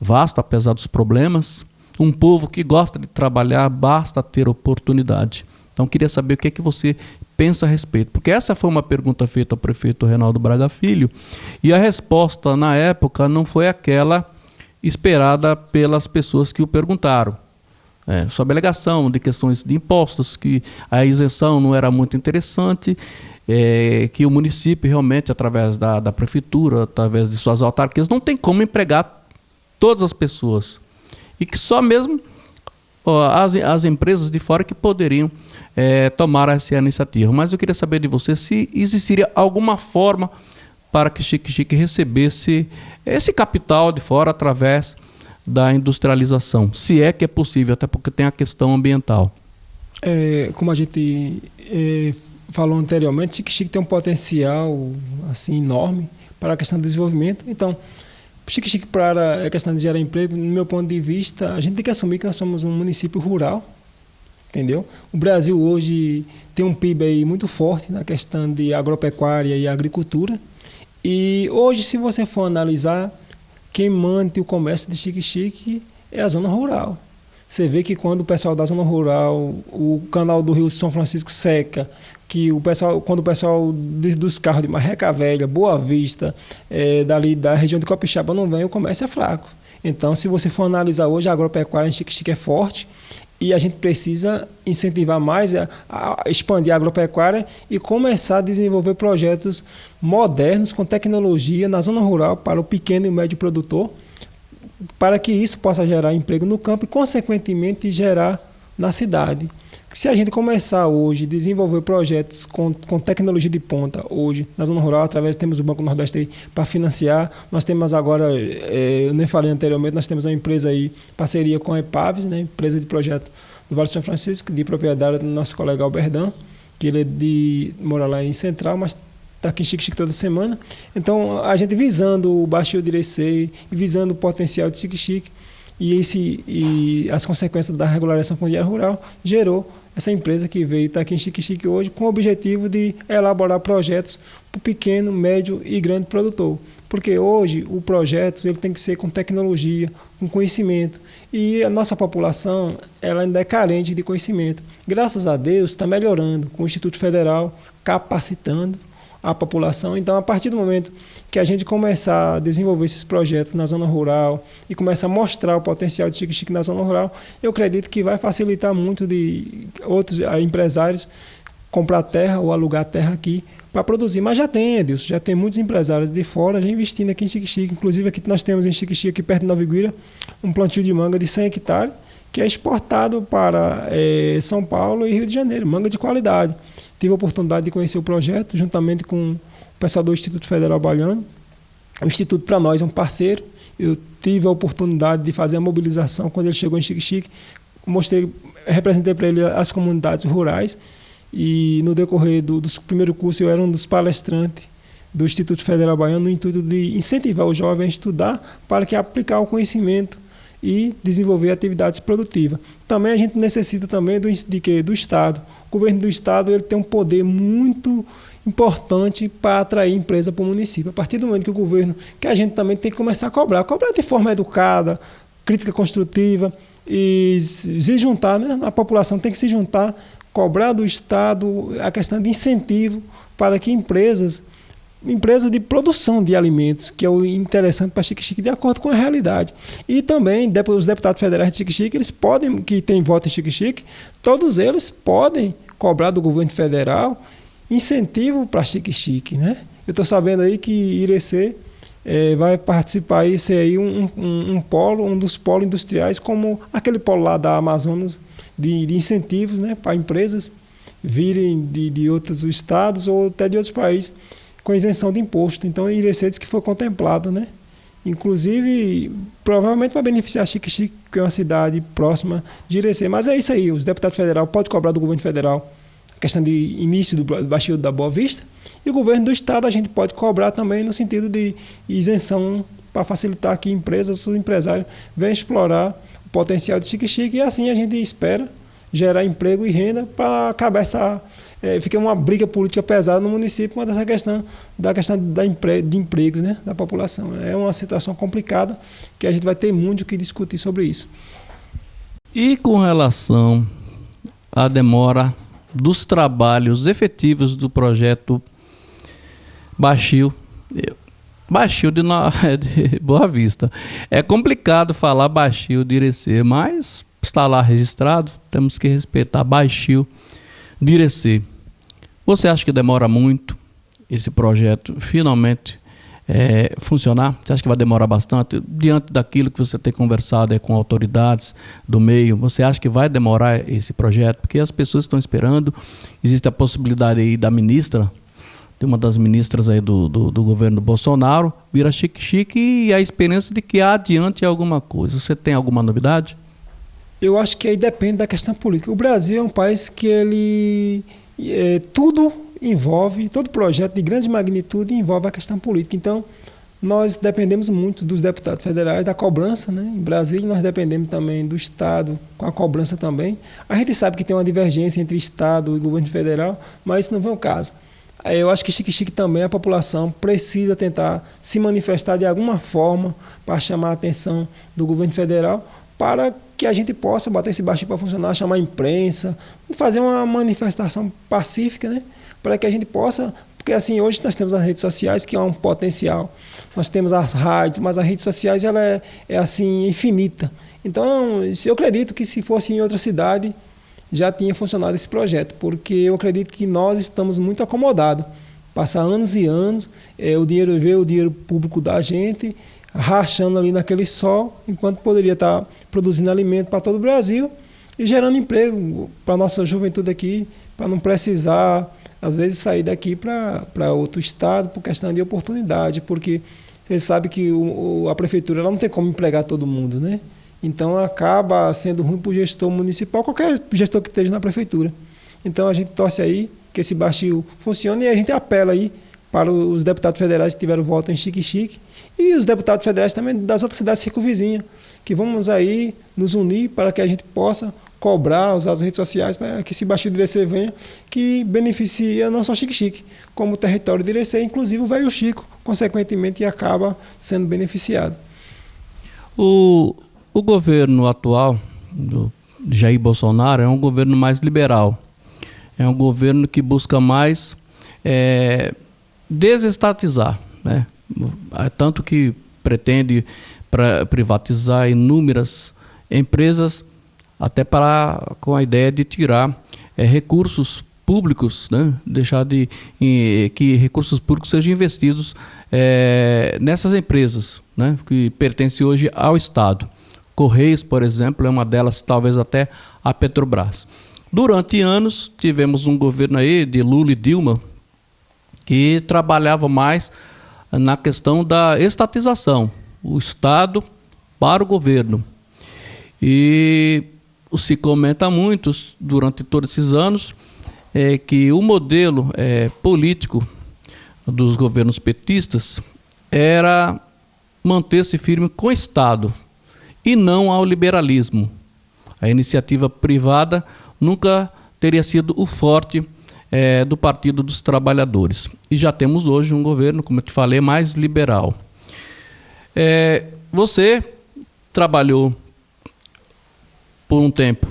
vasto, apesar dos problemas, um povo que gosta de trabalhar, basta ter oportunidade. Então, queria saber o que é que você pensa a respeito, porque essa foi uma pergunta feita ao prefeito Reinaldo Braga Filho, e a resposta na época não foi aquela esperada pelas pessoas que o perguntaram. Sobre a alegação de questões de impostos, que a isenção não era muito interessante, que o município realmente, através da prefeitura, através de suas autarquias, não tem como empregar todas as pessoas. E que só mesmo as empresas de fora que poderiam tomar essa iniciativa. Mas eu queria saber de você se existiria alguma forma para que Xique-Xique recebesse esse capital de fora através da industrialização, se é que é possível, até porque tem a questão ambiental. Como a gente falou anteriormente, Xique-Xique tem um potencial assim, enorme para a questão do desenvolvimento. Então, Xique-Xique para a questão de gerar emprego, no meu ponto de vista, a gente tem que assumir que nós somos um município rural, entendeu? O Brasil hoje tem um PIB aí muito forte na questão de agropecuária e agricultura. E hoje, se você for analisar, quem mantém o comércio de Xique-Xique é a zona rural. Você vê que quando o pessoal da zona rural, o canal do Rio São Francisco seca, que quando o pessoal dos carros de Marreca Velha, Boa Vista, dali da região de Copixaba não vem, o comércio é fraco. Então, se você for analisar hoje, a agropecuária em Xique-Xique é forte e a gente precisa incentivar mais a expandir a agropecuária e começar a desenvolver projetos modernos com tecnologia na zona rural para o pequeno e médio produtor, para que isso possa gerar emprego no campo e, consequentemente, gerar na cidade. Se a gente começar hoje a desenvolver projetos com tecnologia de ponta, hoje, na zona rural, temos o Banco Nordeste aí para financiar, nós temos agora, eu nem falei anteriormente, nós temos uma empresa aí, parceria com a EPAVES, né, empresa de projeto do Vale do São Francisco, de propriedade do nosso colega Alberdão, que ele mora lá em Central, mas está aqui em Xique-Xique toda semana. Então, a gente visando o Baixio de Irecê e visando o potencial de Xique-Xique e as consequências da regularização fundiária rural, gerou essa empresa que veio estar aqui em Xique-Xique hoje com o objetivo de elaborar projetos para o pequeno, médio e grande produtor. Porque hoje o projeto ele tem que ser com tecnologia, com conhecimento. E a nossa população ela ainda é carente de conhecimento. Graças a Deus está melhorando com o Instituto Federal capacitando a população. Então, a partir do momento que a gente começar a desenvolver esses projetos na zona rural e começar a mostrar o potencial de Xique-Xique na zona rural, eu acredito que vai facilitar muito de outros empresários comprar terra ou alugar terra aqui para produzir. Mas já tem, Edilson, já tem muitos empresários de fora já investindo aqui em Xique-Xique. Inclusive, aqui nós temos em Xique-Xique, aqui perto de Nova Iguira, um plantio de manga de 100 hectares, que é exportado para São Paulo e Rio de Janeiro, manga de qualidade. Tive a oportunidade de conhecer o projeto, juntamente com o pessoal do Instituto Federal Baiano. O Instituto, para nós, é um parceiro. Eu tive a oportunidade de fazer a mobilização quando ele chegou em Xique-Xique. Representei para ele as comunidades rurais. E, no decorrer do primeiro curso, eu era um dos palestrantes do Instituto Federal Baiano, no intuito de incentivar o jovem a estudar para que aplicar o conhecimento e desenvolver atividades produtivas. Também a gente necessita também do Estado. O governo do Estado ele tem um poder muito importante para atrair empresa para o município. A partir do momento que o governo, que a gente também tem que começar a cobrar de forma educada, crítica construtiva e se juntar, né? A população tem que se juntar, cobrar do Estado a questão de incentivo para que empresa de produção de alimentos, que é o interessante para Xique-Xique, de acordo com a realidade. E também os deputados federais de Xique-Xique, eles podem, que têm voto em Xique-Xique, todos eles podem cobrar do governo federal incentivo para Xique-Xique, né? Eu estou sabendo aí que Irecê vai participar e ser aí um dos polos industriais, como aquele polo lá da Amazonas, de incentivos, né, para empresas virem de outros estados ou até de outros países, com isenção de imposto. Então, Irecê disse que foi contemplado, né? Inclusive, provavelmente vai beneficiar Xique-Xique, que é uma cidade próxima de Irecê. Mas é isso aí, os deputados federais podem cobrar do governo federal a questão de início do Baixio da Boa Vista, e o governo do estado a gente pode cobrar também no sentido de isenção para facilitar que empresas, os empresários venham explorar o potencial de Xique-Xique, e assim a gente espera gerar emprego e renda para acabar fica uma briga política pesada no município, mas essa questão de emprego, né, da população. É uma situação complicada que a gente vai ter muito o que discutir sobre isso. E com relação à demora dos trabalhos efetivos do projeto Baixio de Boa Vista. É complicado falar Baixio de Irecê, mas está lá registrado, temos que respeitar Baixio de Irecê. Você acha que demora muito esse projeto finalmente funcionar? Você acha que vai demorar bastante? Diante daquilo que você tem conversado com autoridades do meio, você acha que vai demorar esse projeto? Porque as pessoas estão esperando. Existe a possibilidade aí da ministra, de uma das ministras aí do governo Bolsonaro, vira chique-chique, e a experiência de que adiante alguma coisa. Você tem alguma novidade? Eu acho que aí depende da questão política. O Brasil é um país que ele tudo envolve, todo projeto de grande magnitude envolve a questão política. Então, nós dependemos muito dos deputados federais, da cobrança, né? Em Brasília, nós dependemos também do Estado, com a cobrança também. A gente sabe que tem uma divergência entre Estado e governo federal, mas isso não vem ao caso. Eu acho que chique-chique também, a população precisa tentar se manifestar de alguma forma para chamar a atenção do governo federal, para que a gente possa botar esse baixinho para funcionar, chamar a imprensa, fazer uma manifestação pacífica, né? Para que a gente possa, porque assim, hoje nós temos as redes sociais, que é um potencial, nós temos as rádios, mas as redes sociais ela é assim, infinita. Então, eu acredito que se fosse em outra cidade, já tinha funcionado esse projeto, porque eu acredito que nós estamos muito acomodados. Passar anos e anos, o dinheiro público da gente, rachando ali naquele sol, enquanto poderia estar produzindo alimento para todo o Brasil e gerando emprego para a nossa juventude aqui, para não precisar, às vezes, sair daqui para outro estado por questão de oportunidade, porque você sabe que a prefeitura ela não tem como empregar todo mundo, né? Então, acaba sendo ruim para o gestor municipal, qualquer gestor que esteja na prefeitura. Então, a gente torce aí que esse baixio funcione e a gente apela aí para os deputados federais que tiveram voto em Chique-Chique e os deputados federais também das outras cidades circunvizinhas, que vamos aí nos unir para que a gente possa cobrar, usar as redes sociais para que esse baixio de Irecê venha, que beneficia não só Chique-Chique, como o território de Irecê, inclusive o Velho Chico, consequentemente, acaba sendo beneficiado. O governo atual, do Jair Bolsonaro, é um governo mais liberal. É um governo que busca mais desestatizar, né? Tanto que pretende privatizar inúmeras empresas, até com a ideia de tirar recursos públicos, né? Deixar que recursos públicos sejam investidos nessas empresas, né? Que pertencem hoje ao Estado. Correios, por exemplo, é uma delas, talvez até a Petrobras. Durante anos, tivemos um governo aí de Lula e Dilma que trabalhava mais na questão da estatização, o Estado para o governo. E se comenta muito, durante todos esses anos, que o modelo político dos governos petistas era manter-se firme com o Estado e não ao liberalismo. A iniciativa privada nunca teria sido o forte do Partido dos Trabalhadores. E já temos hoje um governo, como eu te falei, mais liberal. Você trabalhou por um tempo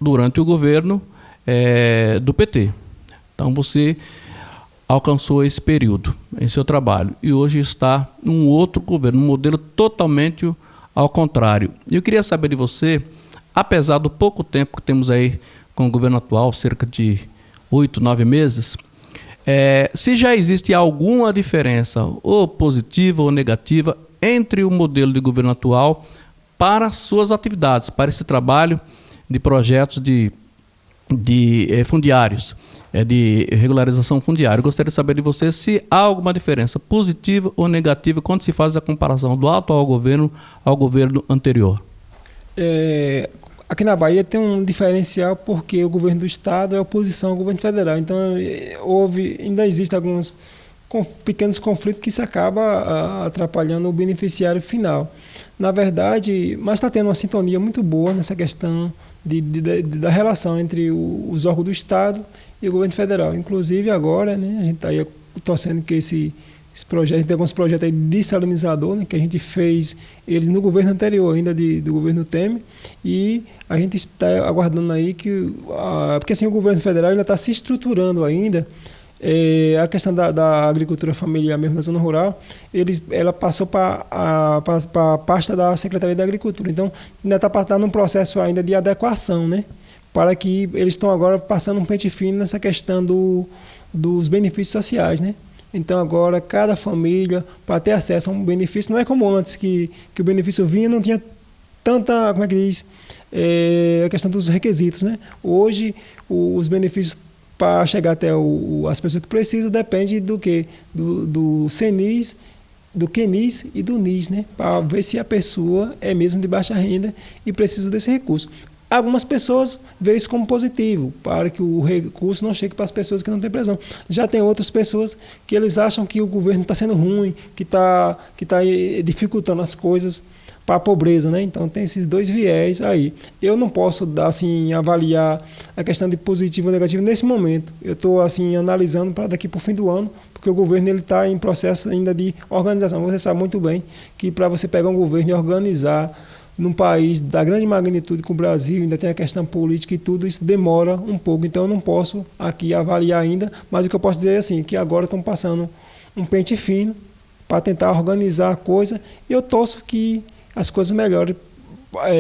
durante o governo do PT. Então você alcançou esse período em seu trabalho e hoje está num outro governo, um modelo totalmente ao contrário. Eu queria saber de você, apesar do pouco tempo que temos aí com o governo atual, cerca de 8, 9 meses, se já existe alguma diferença, ou positiva ou negativa, entre o modelo de governo atual para suas atividades, para esse trabalho de projetos de fundiários, de regularização fundiária. Eu gostaria de saber de você se há alguma diferença positiva ou negativa quando se faz a comparação do atual governo ao governo anterior. Aqui na Bahia tem um diferencial porque o governo do estado é oposição ao governo federal. Então ainda existem alguns pequenos conflitos que isso acaba atrapalhando o beneficiário final. Na verdade, mas está tendo uma sintonia muito boa nessa questão da relação entre os órgãos do Estado e o governo federal. Inclusive agora, né, a gente está aí torcendo que esse projeto, a gente tem alguns projetos aí de dessalinizador, né, que a gente fez eles no governo anterior ainda do governo Temer, e a gente está aguardando aí porque assim o governo federal ainda está se estruturando ainda. A questão da agricultura familiar mesmo na zona rural, ela passou para a pasta da Secretaria da Agricultura. Então, ainda está num processo ainda de adequação, né? Para que eles estão agora passando um pente fino nessa questão dos benefícios sociais, né? Então agora cada família, para ter acesso a um benefício, não é como antes, que o benefício vinha e não tinha tanta, como é que diz, a questão dos requisitos, né? Hoje os benefícios para chegar até as pessoas que precisam depende do quê? Do CNIS, do QNIS e do NIS, né? Para ver se a pessoa é mesmo de baixa renda e precisa desse recurso. Algumas pessoas veem isso como positivo, para que o recurso não chegue para as pessoas que não têm prisão. Já tem outras pessoas que eles acham que o governo está sendo ruim, que está dificultando as coisas para a pobreza, né? Então tem esses dois viés aí. Eu não posso assim avaliar a questão de positivo ou negativo nesse momento. Eu estou assim analisando para daqui para o fim do ano, porque o governo ele está em processo ainda de organização. Você sabe muito bem que para você pegar um governo e organizar num país da grande magnitude como o Brasil, ainda tem a questão política e tudo, isso demora um pouco. Então eu não posso aqui avaliar ainda, mas o que eu posso dizer é assim, que agora estão passando um pente fino para tentar organizar a coisa, e eu torço que as coisas melhorem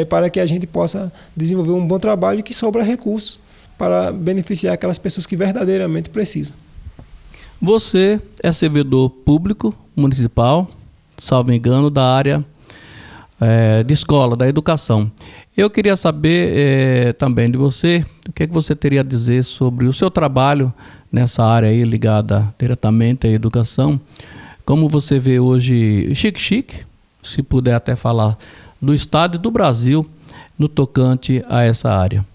para que a gente possa desenvolver um bom trabalho e que sobra recursos para beneficiar aquelas pessoas que verdadeiramente precisam. Você é servidor público municipal, salvo engano, da área de escola, da educação. Eu queria saber também de você, o que é que você teria a dizer sobre o seu trabalho nessa área aí ligada diretamente à educação. Como você vê hoje Xique-Xique, se puder até falar do estado e do Brasil no tocante a essa área.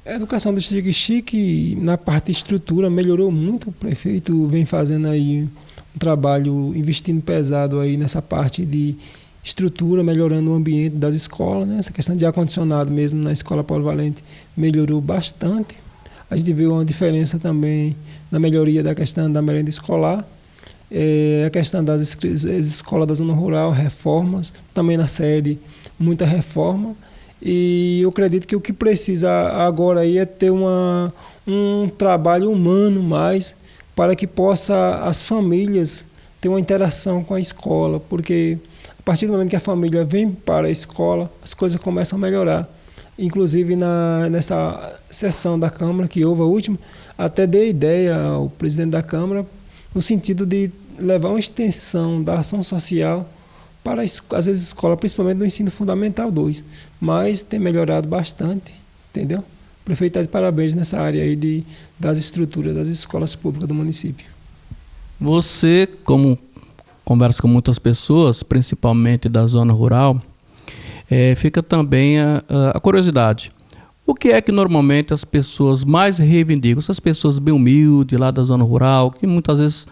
A educação do Xique-Xique, na parte de estrutura, melhorou muito. O prefeito vem fazendo aí um trabalho, investindo pesado aí nessa parte de estrutura, melhorando o ambiente das escolas, né? Essa questão de ar-condicionado mesmo na escola polivalente melhorou bastante. A gente viu uma diferença também na melhoria da questão da merenda escolar. A questão das escolas da zona rural, reformas, também na sede, muita reforma. E eu acredito que o que precisa agora aí é ter um trabalho humano mais, para que possa as famílias ter uma interação com a escola, porque a partir do momento que a família vem para a escola, as coisas começam a melhorar. Inclusive nessa sessão da Câmara que houve a última, até dei ideia ao presidente da Câmara no sentido de levar uma extensão da ação social para as escolas, principalmente no ensino fundamental 2. Mas tem melhorado bastante, entendeu? O prefeito está de parabéns nessa área aí das estruturas das escolas públicas do município. Você, como conversa com muitas pessoas, principalmente da zona rural, fica também a curiosidade. O que é que normalmente as pessoas mais reivindicam? Essas pessoas bem humildes lá da zona rural, que muitas vezes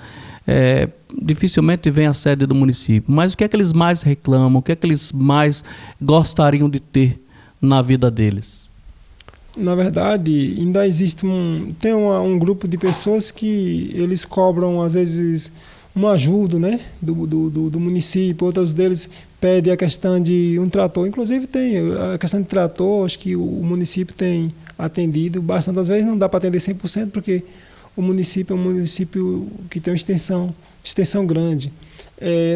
dificilmente vêm à sede do município, mas o que é que eles mais reclamam? O que é que eles mais gostariam de ter na vida deles? Na verdade, ainda existe um grupo de pessoas que eles cobram, às vezes, uma ajuda, né, do município. Outros deles pedem a questão de um trator. Inclusive tem a questão de trator, acho que o município tem atendido bastante. Às vezes não dá para atender 100%, porque o município é um município que tem uma extensão grande.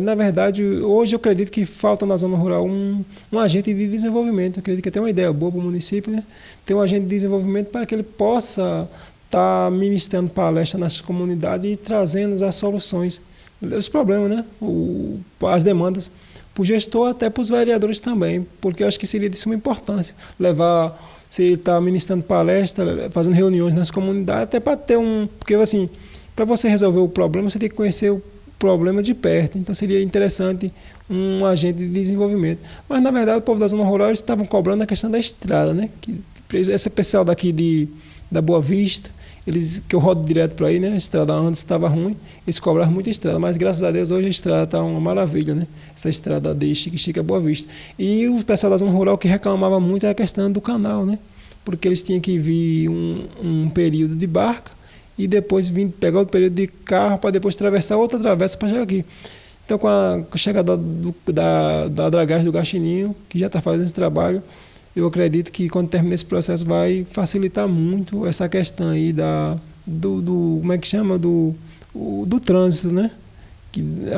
Na verdade, hoje eu acredito que falta na zona rural um agente de desenvolvimento. Eu acredito que tem uma ideia boa para o município, né? Ter um agente de desenvolvimento para que ele possa estar ministrando palestra nas comunidades e trazendo as soluções, os problemas, né? As demandas para o gestor, até para os vereadores também, porque eu acho que seria de suma importância levar, se ele está ministrando palestra, fazendo reuniões nas comunidades, até para ter porque assim, para você resolver o problema, você tem que conhecer o problema de perto. Então seria interessante um agente de desenvolvimento. Mas na verdade o povo da zona rural eles estavam cobrando a questão da estrada, né? Esse pessoal daqui da Boa Vista, que eu rodo direto para aí, né? A estrada antes estava ruim, eles cobravam muita estrada, mas graças a Deus hoje a estrada está uma maravilha, né? Essa estrada de Xique-Xique a Boa Vista. E o pessoal da zona rural que reclamava muito era a questão do canal, né? Porque eles tinham que vir um período de barca e depois pegar outro período de carro para depois atravessar outra travessa para chegar aqui. Então, com a chegada da dragagem do Gaxininho, que já está fazendo esse trabalho, eu acredito que quando terminar esse processo vai facilitar muito essa questão aí como é que chama? Do trânsito, né?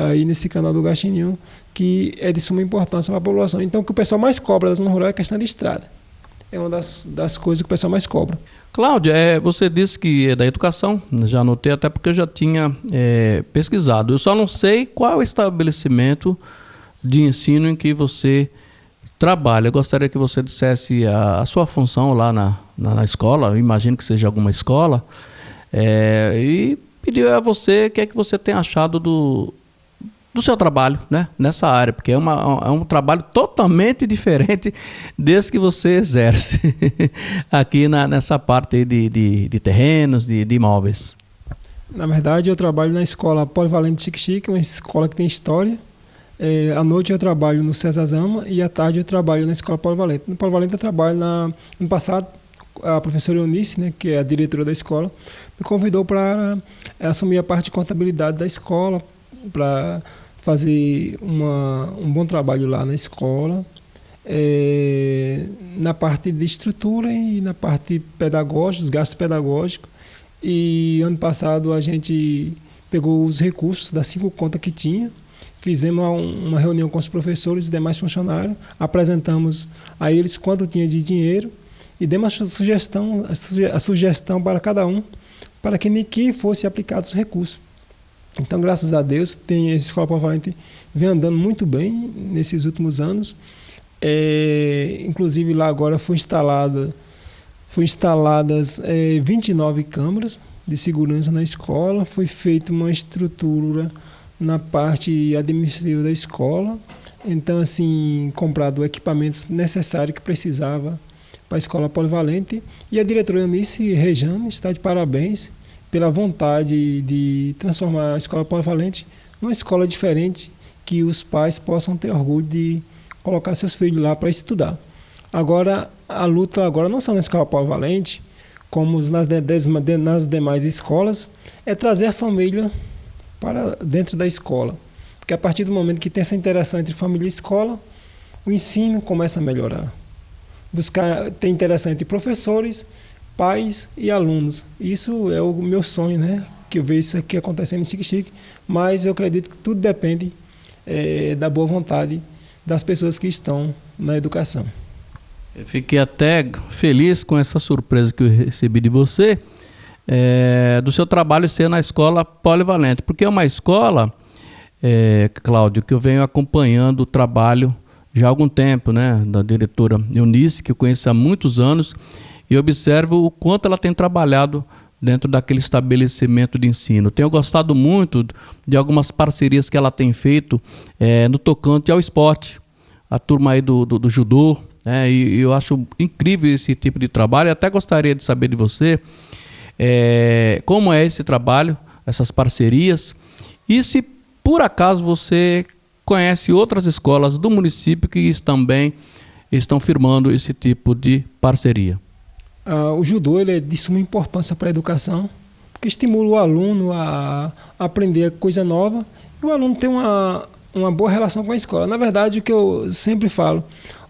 Aí nesse canal do Gaxininho, que é de suma importância para a população. Então, o que o pessoal mais cobra da zona rural é a questão de estrada. é uma das coisas que o pessoal mais cobra. Cláudia, você disse que é da educação, já anotei até porque eu já tinha pesquisado. Eu só não sei qual é o estabelecimento de ensino em que você trabalha. Eu gostaria que você dissesse a sua função lá na escola, eu imagino que seja alguma escola, e pedir a você o que é que você tem achado do seu trabalho, né, nessa área, porque é um trabalho totalmente diferente desse que você exerce aqui nessa parte aí de terrenos, de imóveis. Na verdade, eu trabalho na escola Polivalente Xique-Xique, uma escola que tem história. À noite eu trabalho no César Zama e à tarde eu trabalho na escola Polivalente. No Polivalente eu trabalho no passado, a professora Eunice, né, que é a diretora da escola, me convidou para assumir a parte de contabilidade da escola, para fazer um bom trabalho lá na escola, na parte de estrutura e na parte pedagógica, os gastos pedagógicos. E ano passado a gente pegou os recursos das 5 contas que tinha, fizemos uma reunião com os professores e demais funcionários, apresentamos a eles quanto tinha de dinheiro e demos a sugestão para cada um, para que fosse aplicados os recursos. Então, graças a Deus, a Escola Polivalente vem andando muito bem nesses últimos anos. Inclusive, lá agora foram instaladas 29 câmaras de segurança na escola, foi feita uma estrutura na parte administrativa da escola. Então, assim, comprado equipamentos necessários que precisava para a Escola Polivalente. E a diretora Eunice Rejane está de parabéns pela vontade de transformar a Escola Polivalente numa escola diferente, que os pais possam ter orgulho de colocar seus filhos lá para estudar. Agora, a luta agora não só na Escola Polivalente, como nas demais escolas, é trazer a família para dentro da escola. Porque a partir do momento que tem essa interação entre família e escola, o ensino começa a melhorar. Ter interação entre professores, pais e alunos. Isso é o meu sonho, né? Que eu vejo isso aqui acontecendo em Xique-Xique, mas eu acredito que tudo depende da boa vontade das pessoas que estão na educação. Eu fiquei até feliz com essa surpresa que eu recebi de você, do seu trabalho ser na Escola Polivalente, porque é uma escola, Cláudio, que eu venho acompanhando o trabalho já há algum tempo, né, da diretora Eunice, que eu conheço há muitos anos, e observo o quanto ela tem trabalhado dentro daquele estabelecimento de ensino. Tenho gostado muito de algumas parcerias que ela tem feito no tocante ao esporte, a turma aí do judô, e eu acho incrível esse tipo de trabalho. Eu até gostaria de saber de você como é esse trabalho, essas parcerias, e se por acaso você conhece outras escolas do município que também estão firmando esse tipo de parceria. O judô ele é de suma importância para a educação, porque estimula o aluno a aprender coisa nova e o aluno tem uma boa relação com a escola. Na verdade, o que eu sempre falo,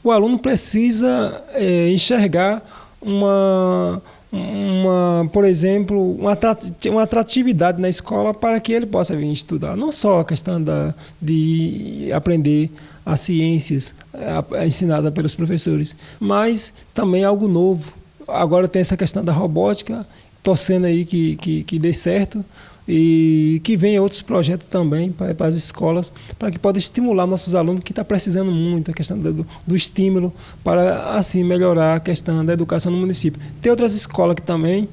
o aluno precisa enxergar por exemplo, uma atratividade na escola para que ele possa vir estudar. Não só a questão de aprender as ciências ensinadas pelos professores, mas também algo novo. Agora tem essa questão da robótica, torcendo aí que dê certo e que venha outros projetos também para as escolas, para que possa estimular nossos alunos, que está precisando muito, a questão do estímulo, para assim melhorar a questão da educação no município. Tem outras escolas que também,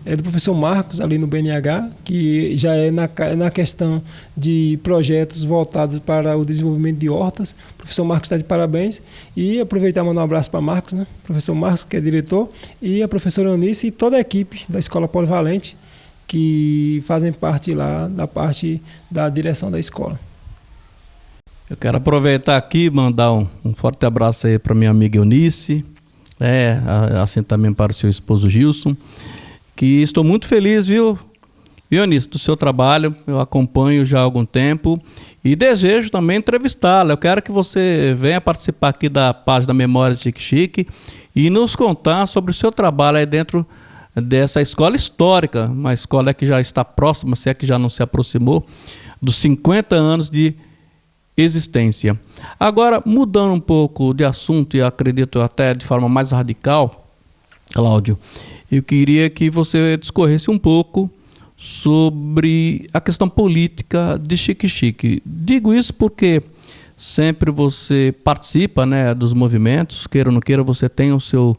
do professor Marcos, ali no BNH, que já é na questão de projetos voltados para o desenvolvimento de hortas. O professor Marcos está de parabéns. E aproveitar e mandar um abraço para Marcos, né? O professor Marcos, que é diretor, e a professora Eunice e toda a equipe da Escola Polivalente, que fazem parte lá da parte da direção da escola. Eu quero aproveitar aqui e mandar um forte abraço aí para minha amiga Eunice, assim também para o seu esposo Gilson, que estou muito feliz, viu, Eunice, do seu trabalho. Eu acompanho já há algum tempo e desejo também entrevistá-la. Eu quero que você venha participar aqui da página Memórias Xique-Xique e nos contar sobre o seu trabalho aí dentro dessa escola histórica, uma escola que já está próxima, se é que já não se aproximou, dos 50 anos de existência. Agora, mudando um pouco de assunto, e acredito até de forma mais radical, Cláudio, eu queria que você discorresse um pouco sobre a questão política de Xique-Xique. Digo isso porque sempre você participa, né, dos movimentos, queira ou não queira, você tem o seu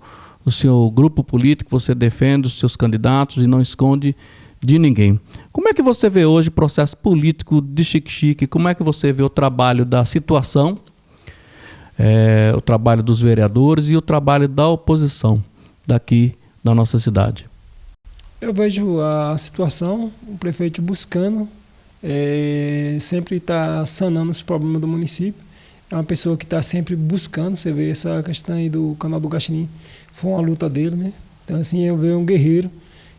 grupo político, você defende os seus candidatos e não esconde de ninguém. Como é que você vê hoje o processo político de Xique-Xique? Como é que você vê o trabalho da situação, o trabalho dos vereadores e o trabalho da oposição daqui da nossa cidade? Eu vejo a situação, o prefeito buscando, sempre está sanando os problemas do município. É uma pessoa que está sempre buscando. Você vê essa questão aí do canal do Guaxinim, foi uma luta dele, né? Então, assim, eu vejo um guerreiro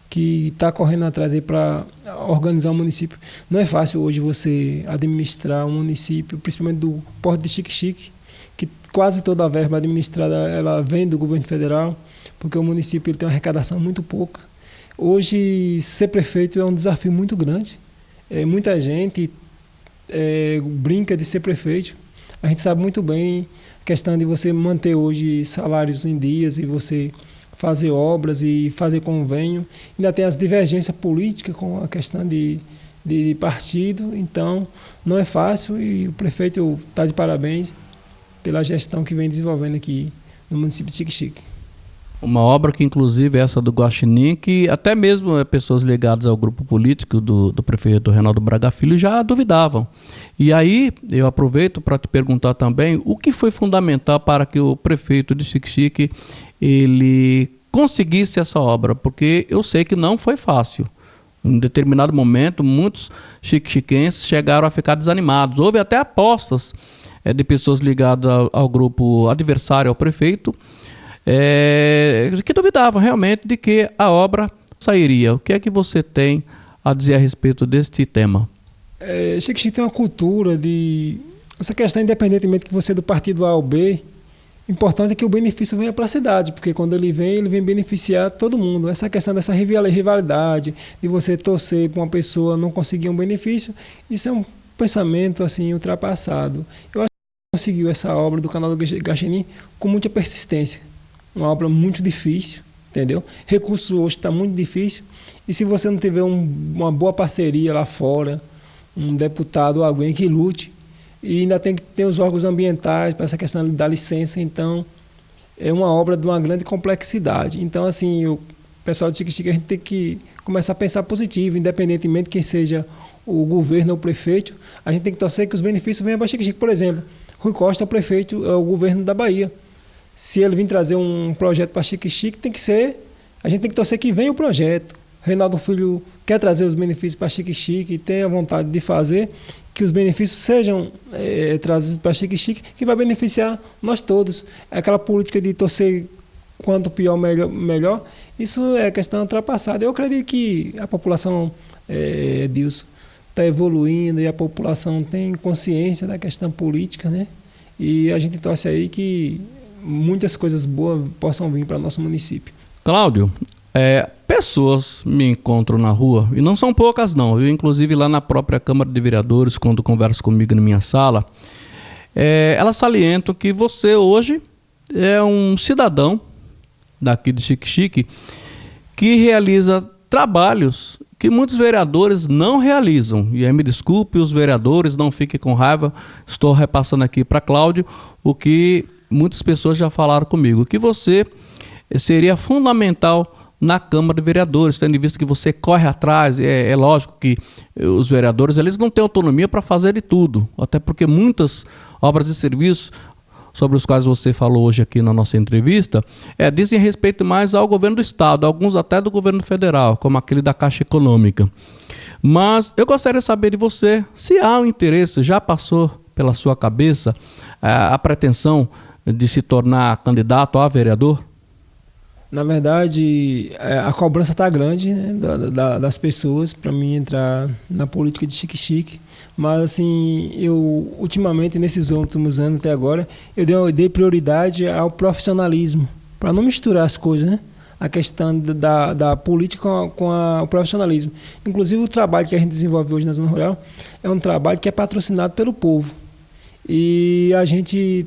que está correndo atrás aí para organizar o município. Não é fácil hoje você administrar um município, principalmente do Porto de Xique-Xique, que quase toda a verba administrada ela vem do governo federal, porque o município ele tem uma arrecadação muito pouca. Hoje, ser prefeito é um desafio muito grande. Muita gente brinca de ser prefeito. A gente sabe muito bem a questão de você manter hoje salários em dias e você fazer obras e fazer convênio. Ainda tem as divergências políticas com a questão de partido. Então, não é fácil e o prefeito está de parabéns pela gestão que vem desenvolvendo aqui no município de Xique-Xique. Uma obra que, inclusive, essa do Guaxinim, que até mesmo pessoas ligadas ao grupo político do prefeito Reinaldo Braga Filho já duvidavam. E aí, eu aproveito para te perguntar também o que foi fundamental para que o prefeito de Xique-Xique ele conseguisse essa obra, porque eu sei que não foi fácil. Em determinado momento, muitos xique-xiquenses chegaram a ficar desanimados. Houve até apostas de pessoas ligadas ao grupo adversário ao prefeito, que duvidavam realmente de que a obra sairia. O que é que você tem a dizer a respeito deste tema? Xique-Xique tem uma cultura de... Essa questão, independentemente que você é do partido A ou B, o importante é que o benefício venha para a cidade, porque quando ele vem beneficiar todo mundo. Essa questão dessa rivalidade, de você torcer para uma pessoa não conseguir um benefício, isso é um pensamento assim ultrapassado. Eu acho que conseguiu essa obra do canal do Guaxinim com muita persistência. Uma obra muito difícil, entendeu? Recursos hoje está muito difícil. E se você não tiver uma boa parceria lá fora, um deputado ou alguém que lute, e ainda tem que ter os órgãos ambientais para essa questão da licença, então é uma obra de uma grande complexidade. Então, assim, o pessoal de Xique-Xique, a gente tem que começar a pensar positivo, independentemente de quem seja o governo ou o prefeito, a gente tem que torcer que os benefícios venham para Xique-Xique. Por exemplo, Rui Costa é o prefeito, é o governo da Bahia. Se ele vir trazer um projeto para Xique-Xique, a gente tem que torcer que venha o projeto. Reinaldo Filho quer trazer os benefícios para Xique-Xique e tem a vontade de fazer que os benefícios sejam trazidos para Xique-Xique, que vai beneficiar nós todos. Aquela política de torcer quanto pior, melhor, isso é questão ultrapassada. Eu acredito que a população, Edilson, está evoluindo e a população tem consciência da questão política, né? E a gente torce aí que muitas coisas boas possam vir para o nosso município. Cláudio, pessoas me encontram na rua, e não são poucas não, eu inclusive lá na própria Câmara de Vereadores, quando converso comigo na minha sala, elas salientam que você hoje é um cidadão daqui de Xique-Xique que realiza trabalhos que muitos vereadores não realizam. E aí me desculpe os vereadores, não fiquem com raiva, estou repassando aqui para Cláudio o que muitas pessoas já falaram comigo, que você seria fundamental na Câmara de Vereadores, tendo em vista que você corre atrás. É lógico que os vereadores eles não têm autonomia para fazer de tudo, até porque muitas obras e serviços sobre os quais você falou hoje aqui na nossa entrevista, dizem respeito mais ao governo do estado, alguns até do governo federal, como aquele da Caixa Econômica. Mas eu gostaria de saber de você se há um interesse, já passou pela sua cabeça a pretensão de se tornar candidato a vereador? Na verdade, a cobrança está grande, né, das pessoas para mim entrar na política de Xique-Xique. Mas, assim, eu, ultimamente, nesses últimos anos até agora, eu dei prioridade ao profissionalismo, para não misturar as coisas, né? A questão da política com o profissionalismo. Inclusive, o trabalho que a gente desenvolve hoje na Zona Rural é um trabalho que é patrocinado pelo povo. E a gente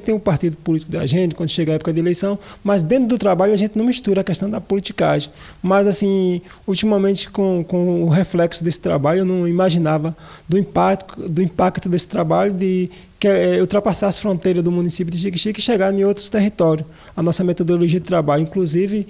tem um partido político da gente quando chega a época de eleição, mas dentro do trabalho a gente não mistura a questão da politicagem. Mas, assim, ultimamente, com o reflexo desse trabalho, eu não imaginava do impacto desse trabalho de ultrapassar as fronteiras do município de Xique-Xique e chegar em outros territórios. A nossa metodologia de trabalho, inclusive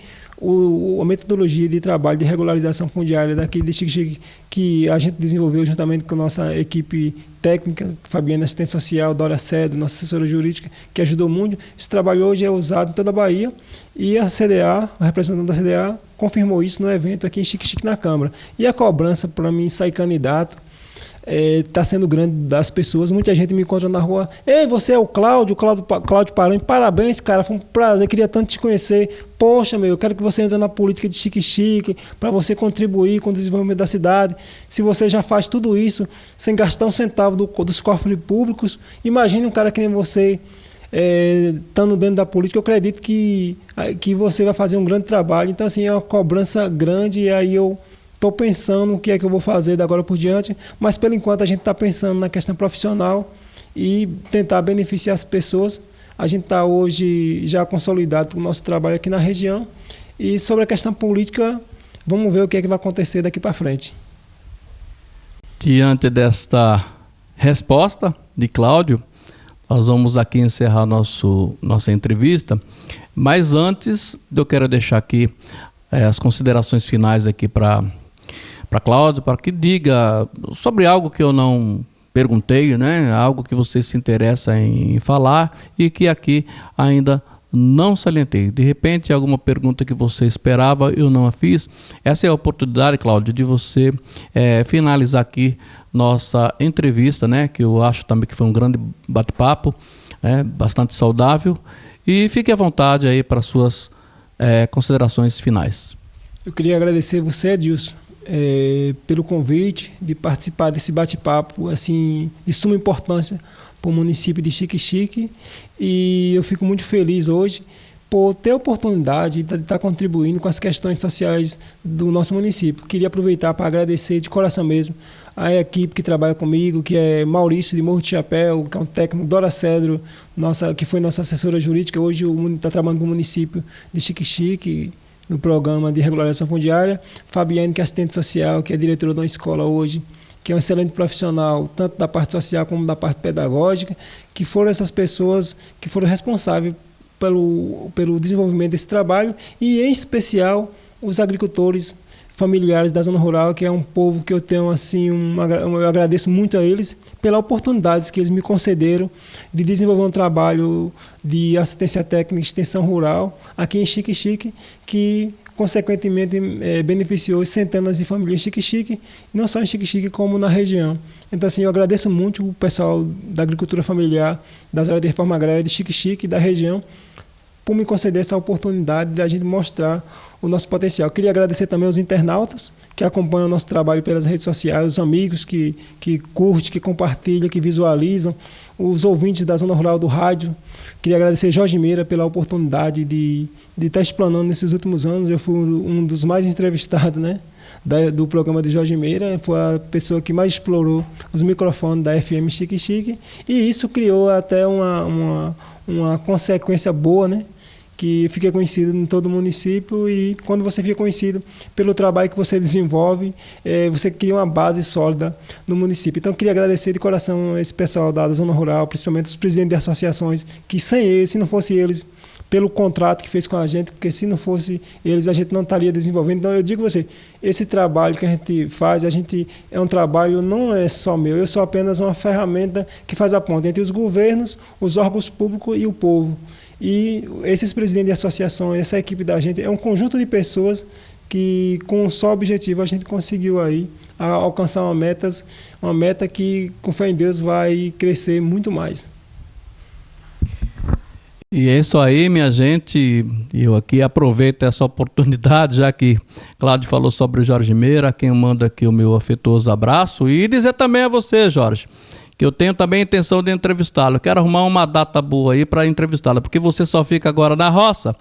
a metodologia de trabalho de regularização fundiária daqui de Xique-Xique, que a gente desenvolveu juntamente com a nossa equipe técnica, Fabiana, assistente social, Dora Cedo, nossa assessora jurídica, que ajudou muito. Esse trabalho hoje é usado em toda a Bahia e a CDA, o representante da CDA, confirmou isso no evento aqui em Xique-Xique na Câmara. E a cobrança para mim sair candidato está sendo grande das pessoas. Muita gente me encontra na rua: ei, você é o Cláudio Paranhos, parabéns, cara, foi um prazer, queria tanto te conhecer. Poxa, eu quero que você entre na política de Xique-Xique para você contribuir com o desenvolvimento da cidade. Se você já faz tudo isso sem gastar um centavo dos cofres públicos, imagine um cara que nem você estando dentro da política. Eu acredito que você vai fazer um grande trabalho. Então, assim, é uma cobrança grande, e aí eu estou pensando o que é que eu vou fazer da agora por diante, mas, por enquanto, a gente está pensando na questão profissional e tentar beneficiar as pessoas. A gente está hoje já consolidado com o nosso trabalho aqui na região, e sobre a questão política, vamos ver o que é que vai acontecer daqui para frente. Diante desta resposta de Cláudio, nós vamos aqui encerrar nossa entrevista, mas antes eu quero deixar aqui as considerações finais aqui para Cláudio, para que diga sobre algo que eu não perguntei, né? Algo que você se interessa em falar e que aqui ainda não salientei. De repente, alguma pergunta que você esperava, eu não a fiz. Essa é a oportunidade, Cláudio, de você finalizar aqui nossa entrevista, né? Que eu acho também que foi um grande bate-papo, bastante saudável. E fique à vontade aí para suas considerações finais. Eu queria agradecer você, Edilson, pelo convite de participar desse bate-papo, assim, de suma importância para o município de Xique-Xique, e eu fico muito feliz hoje por ter a oportunidade de estar contribuindo com as questões sociais do nosso município. Queria aproveitar para agradecer de coração mesmo a equipe que trabalha comigo, que é Maurício de Morro de Chapéu, que é um técnico, Dora Cedro, que foi nossa assessora jurídica, hoje está trabalhando com o município de Xique-Xique, no programa de regularização fundiária. Fabiane, que é assistente social, que é diretora de uma escola hoje, que é um excelente profissional, tanto da parte social como da parte pedagógica, que foram essas pessoas que foram responsáveis pelo desenvolvimento desse trabalho, e em especial os agricultores familiares da zona rural, que é um povo que eu tenho, assim, eu agradeço muito a eles pelas oportunidades que eles me concederam de desenvolver um trabalho de assistência técnica e extensão rural aqui em Xique-Xique, que consequentemente beneficiou centenas de famílias em Xique-Xique, não só em Xique-Xique como na região. Então, assim, eu agradeço muito o pessoal da agricultura familiar, das áreas de reforma agrária de Xique-Xique e da região, por me conceder essa oportunidade de a gente mostrar o nosso potencial. Queria agradecer também aos internautas que acompanham o nosso trabalho pelas redes sociais, os amigos que curtem, que compartilham, que visualizam, os ouvintes da Zona Rural do Rádio. Queria agradecer a Jorge Meira pela oportunidade de estar explanando nesses últimos anos. Eu fui um dos mais entrevistados, né, do programa de Jorge Meira. Foi a pessoa que mais explorou os microfones da FM Xique-Xique, e isso criou até uma consequência boa, né? Que fica conhecido em todo o município, e quando você fica conhecido pelo trabalho que você desenvolve, você cria uma base sólida no município. Então, eu queria agradecer de coração esse pessoal da Zona Rural, principalmente os presidentes de associações, que sem eles, se não fosse eles, pelo contrato que fez com a gente, porque se não fosse eles, a gente não estaria desenvolvendo. Então, eu digo a você, esse trabalho que a gente faz, é um trabalho, não é só meu, eu sou apenas uma ferramenta que faz a ponte entre os governos, os órgãos públicos e o povo. E esses presidentes de associações, essa equipe da gente, é um conjunto de pessoas que, com um só objetivo, a gente conseguiu aí alcançar uma meta que, com fé em Deus, vai crescer muito mais. E é isso aí, minha gente. Eu aqui aproveito essa oportunidade, já que Cláudio falou sobre o Jorge Meira, quem manda aqui o meu afetuoso abraço, e dizer também a você, Jorge, que eu tenho também a intenção de entrevistá-lo. Quero arrumar uma data boa aí para entrevistá-lo, porque você só fica agora na roça.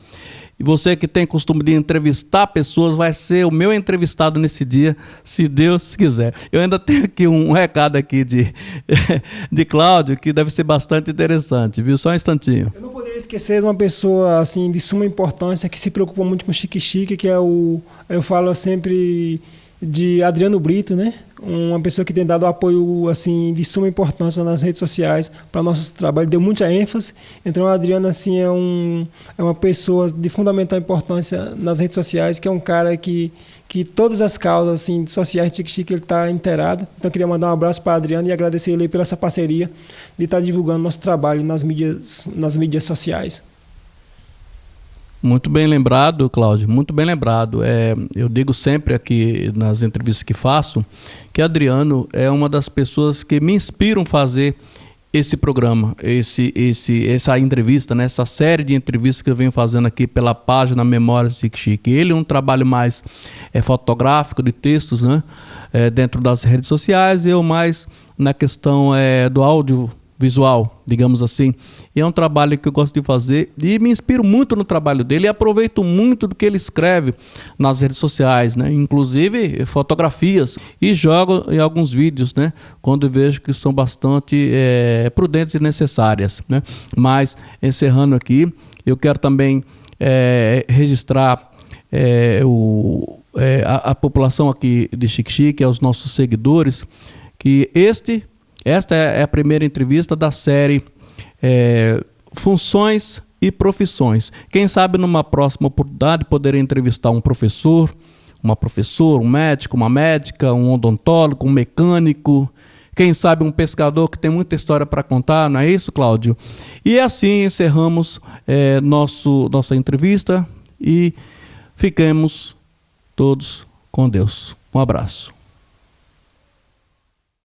E você que tem costume de entrevistar pessoas, vai ser o meu entrevistado nesse dia, se Deus quiser. Eu ainda tenho aqui um recado aqui de Cláudio, que deve ser bastante interessante, viu? Só um instantinho. Eu não poderia esquecer de uma pessoa assim de suma importância que se preocupa muito com o Xique-Chique, que é eu falo sempre de Adriano Brito, né? Uma pessoa que tem dado apoio assim de suma importância nas redes sociais para o nosso trabalho, deu muita ênfase. Então, o Adriano assim é uma pessoa de fundamental importância nas redes sociais, que é um cara que todas as causas assim sociais de Xique-Chique ele está inteirado. Então, eu queria mandar um abraço para Adriano e agradecer ele por essa parceria de estar divulgando nosso trabalho nas mídias sociais. Muito bem lembrado, Cláudio, muito bem lembrado. Eu digo sempre aqui nas entrevistas que faço que Adriano é uma das pessoas que me inspiram a fazer esse programa, essa entrevista, né? Essa série de entrevistas que eu venho fazendo aqui pela página Memórias de Xique-Chique. Ele é um trabalho mais fotográfico, de textos, né? Dentro das redes sociais, eu mais na questão do audiovisual, digamos assim. E é um trabalho que eu gosto de fazer e me inspiro muito no trabalho dele e aproveito muito do que ele escreve nas redes sociais, né? Inclusive fotografias, e jogo em alguns vídeos, né? Quando eu vejo que são bastante prudentes e necessárias, né? Mas encerrando aqui, eu quero também registrar a população aqui de Xique-Chique, aos nossos seguidores, que esta é a primeira entrevista da série Funções e Profissões. Quem sabe numa próxima oportunidade poder entrevistar um professor, uma professora, um médico, uma médica, um odontólogo, um mecânico, quem sabe um pescador que tem muita história para contar, não é isso, Cláudio? E assim encerramos nossa entrevista e fiquemos todos com Deus. Um abraço.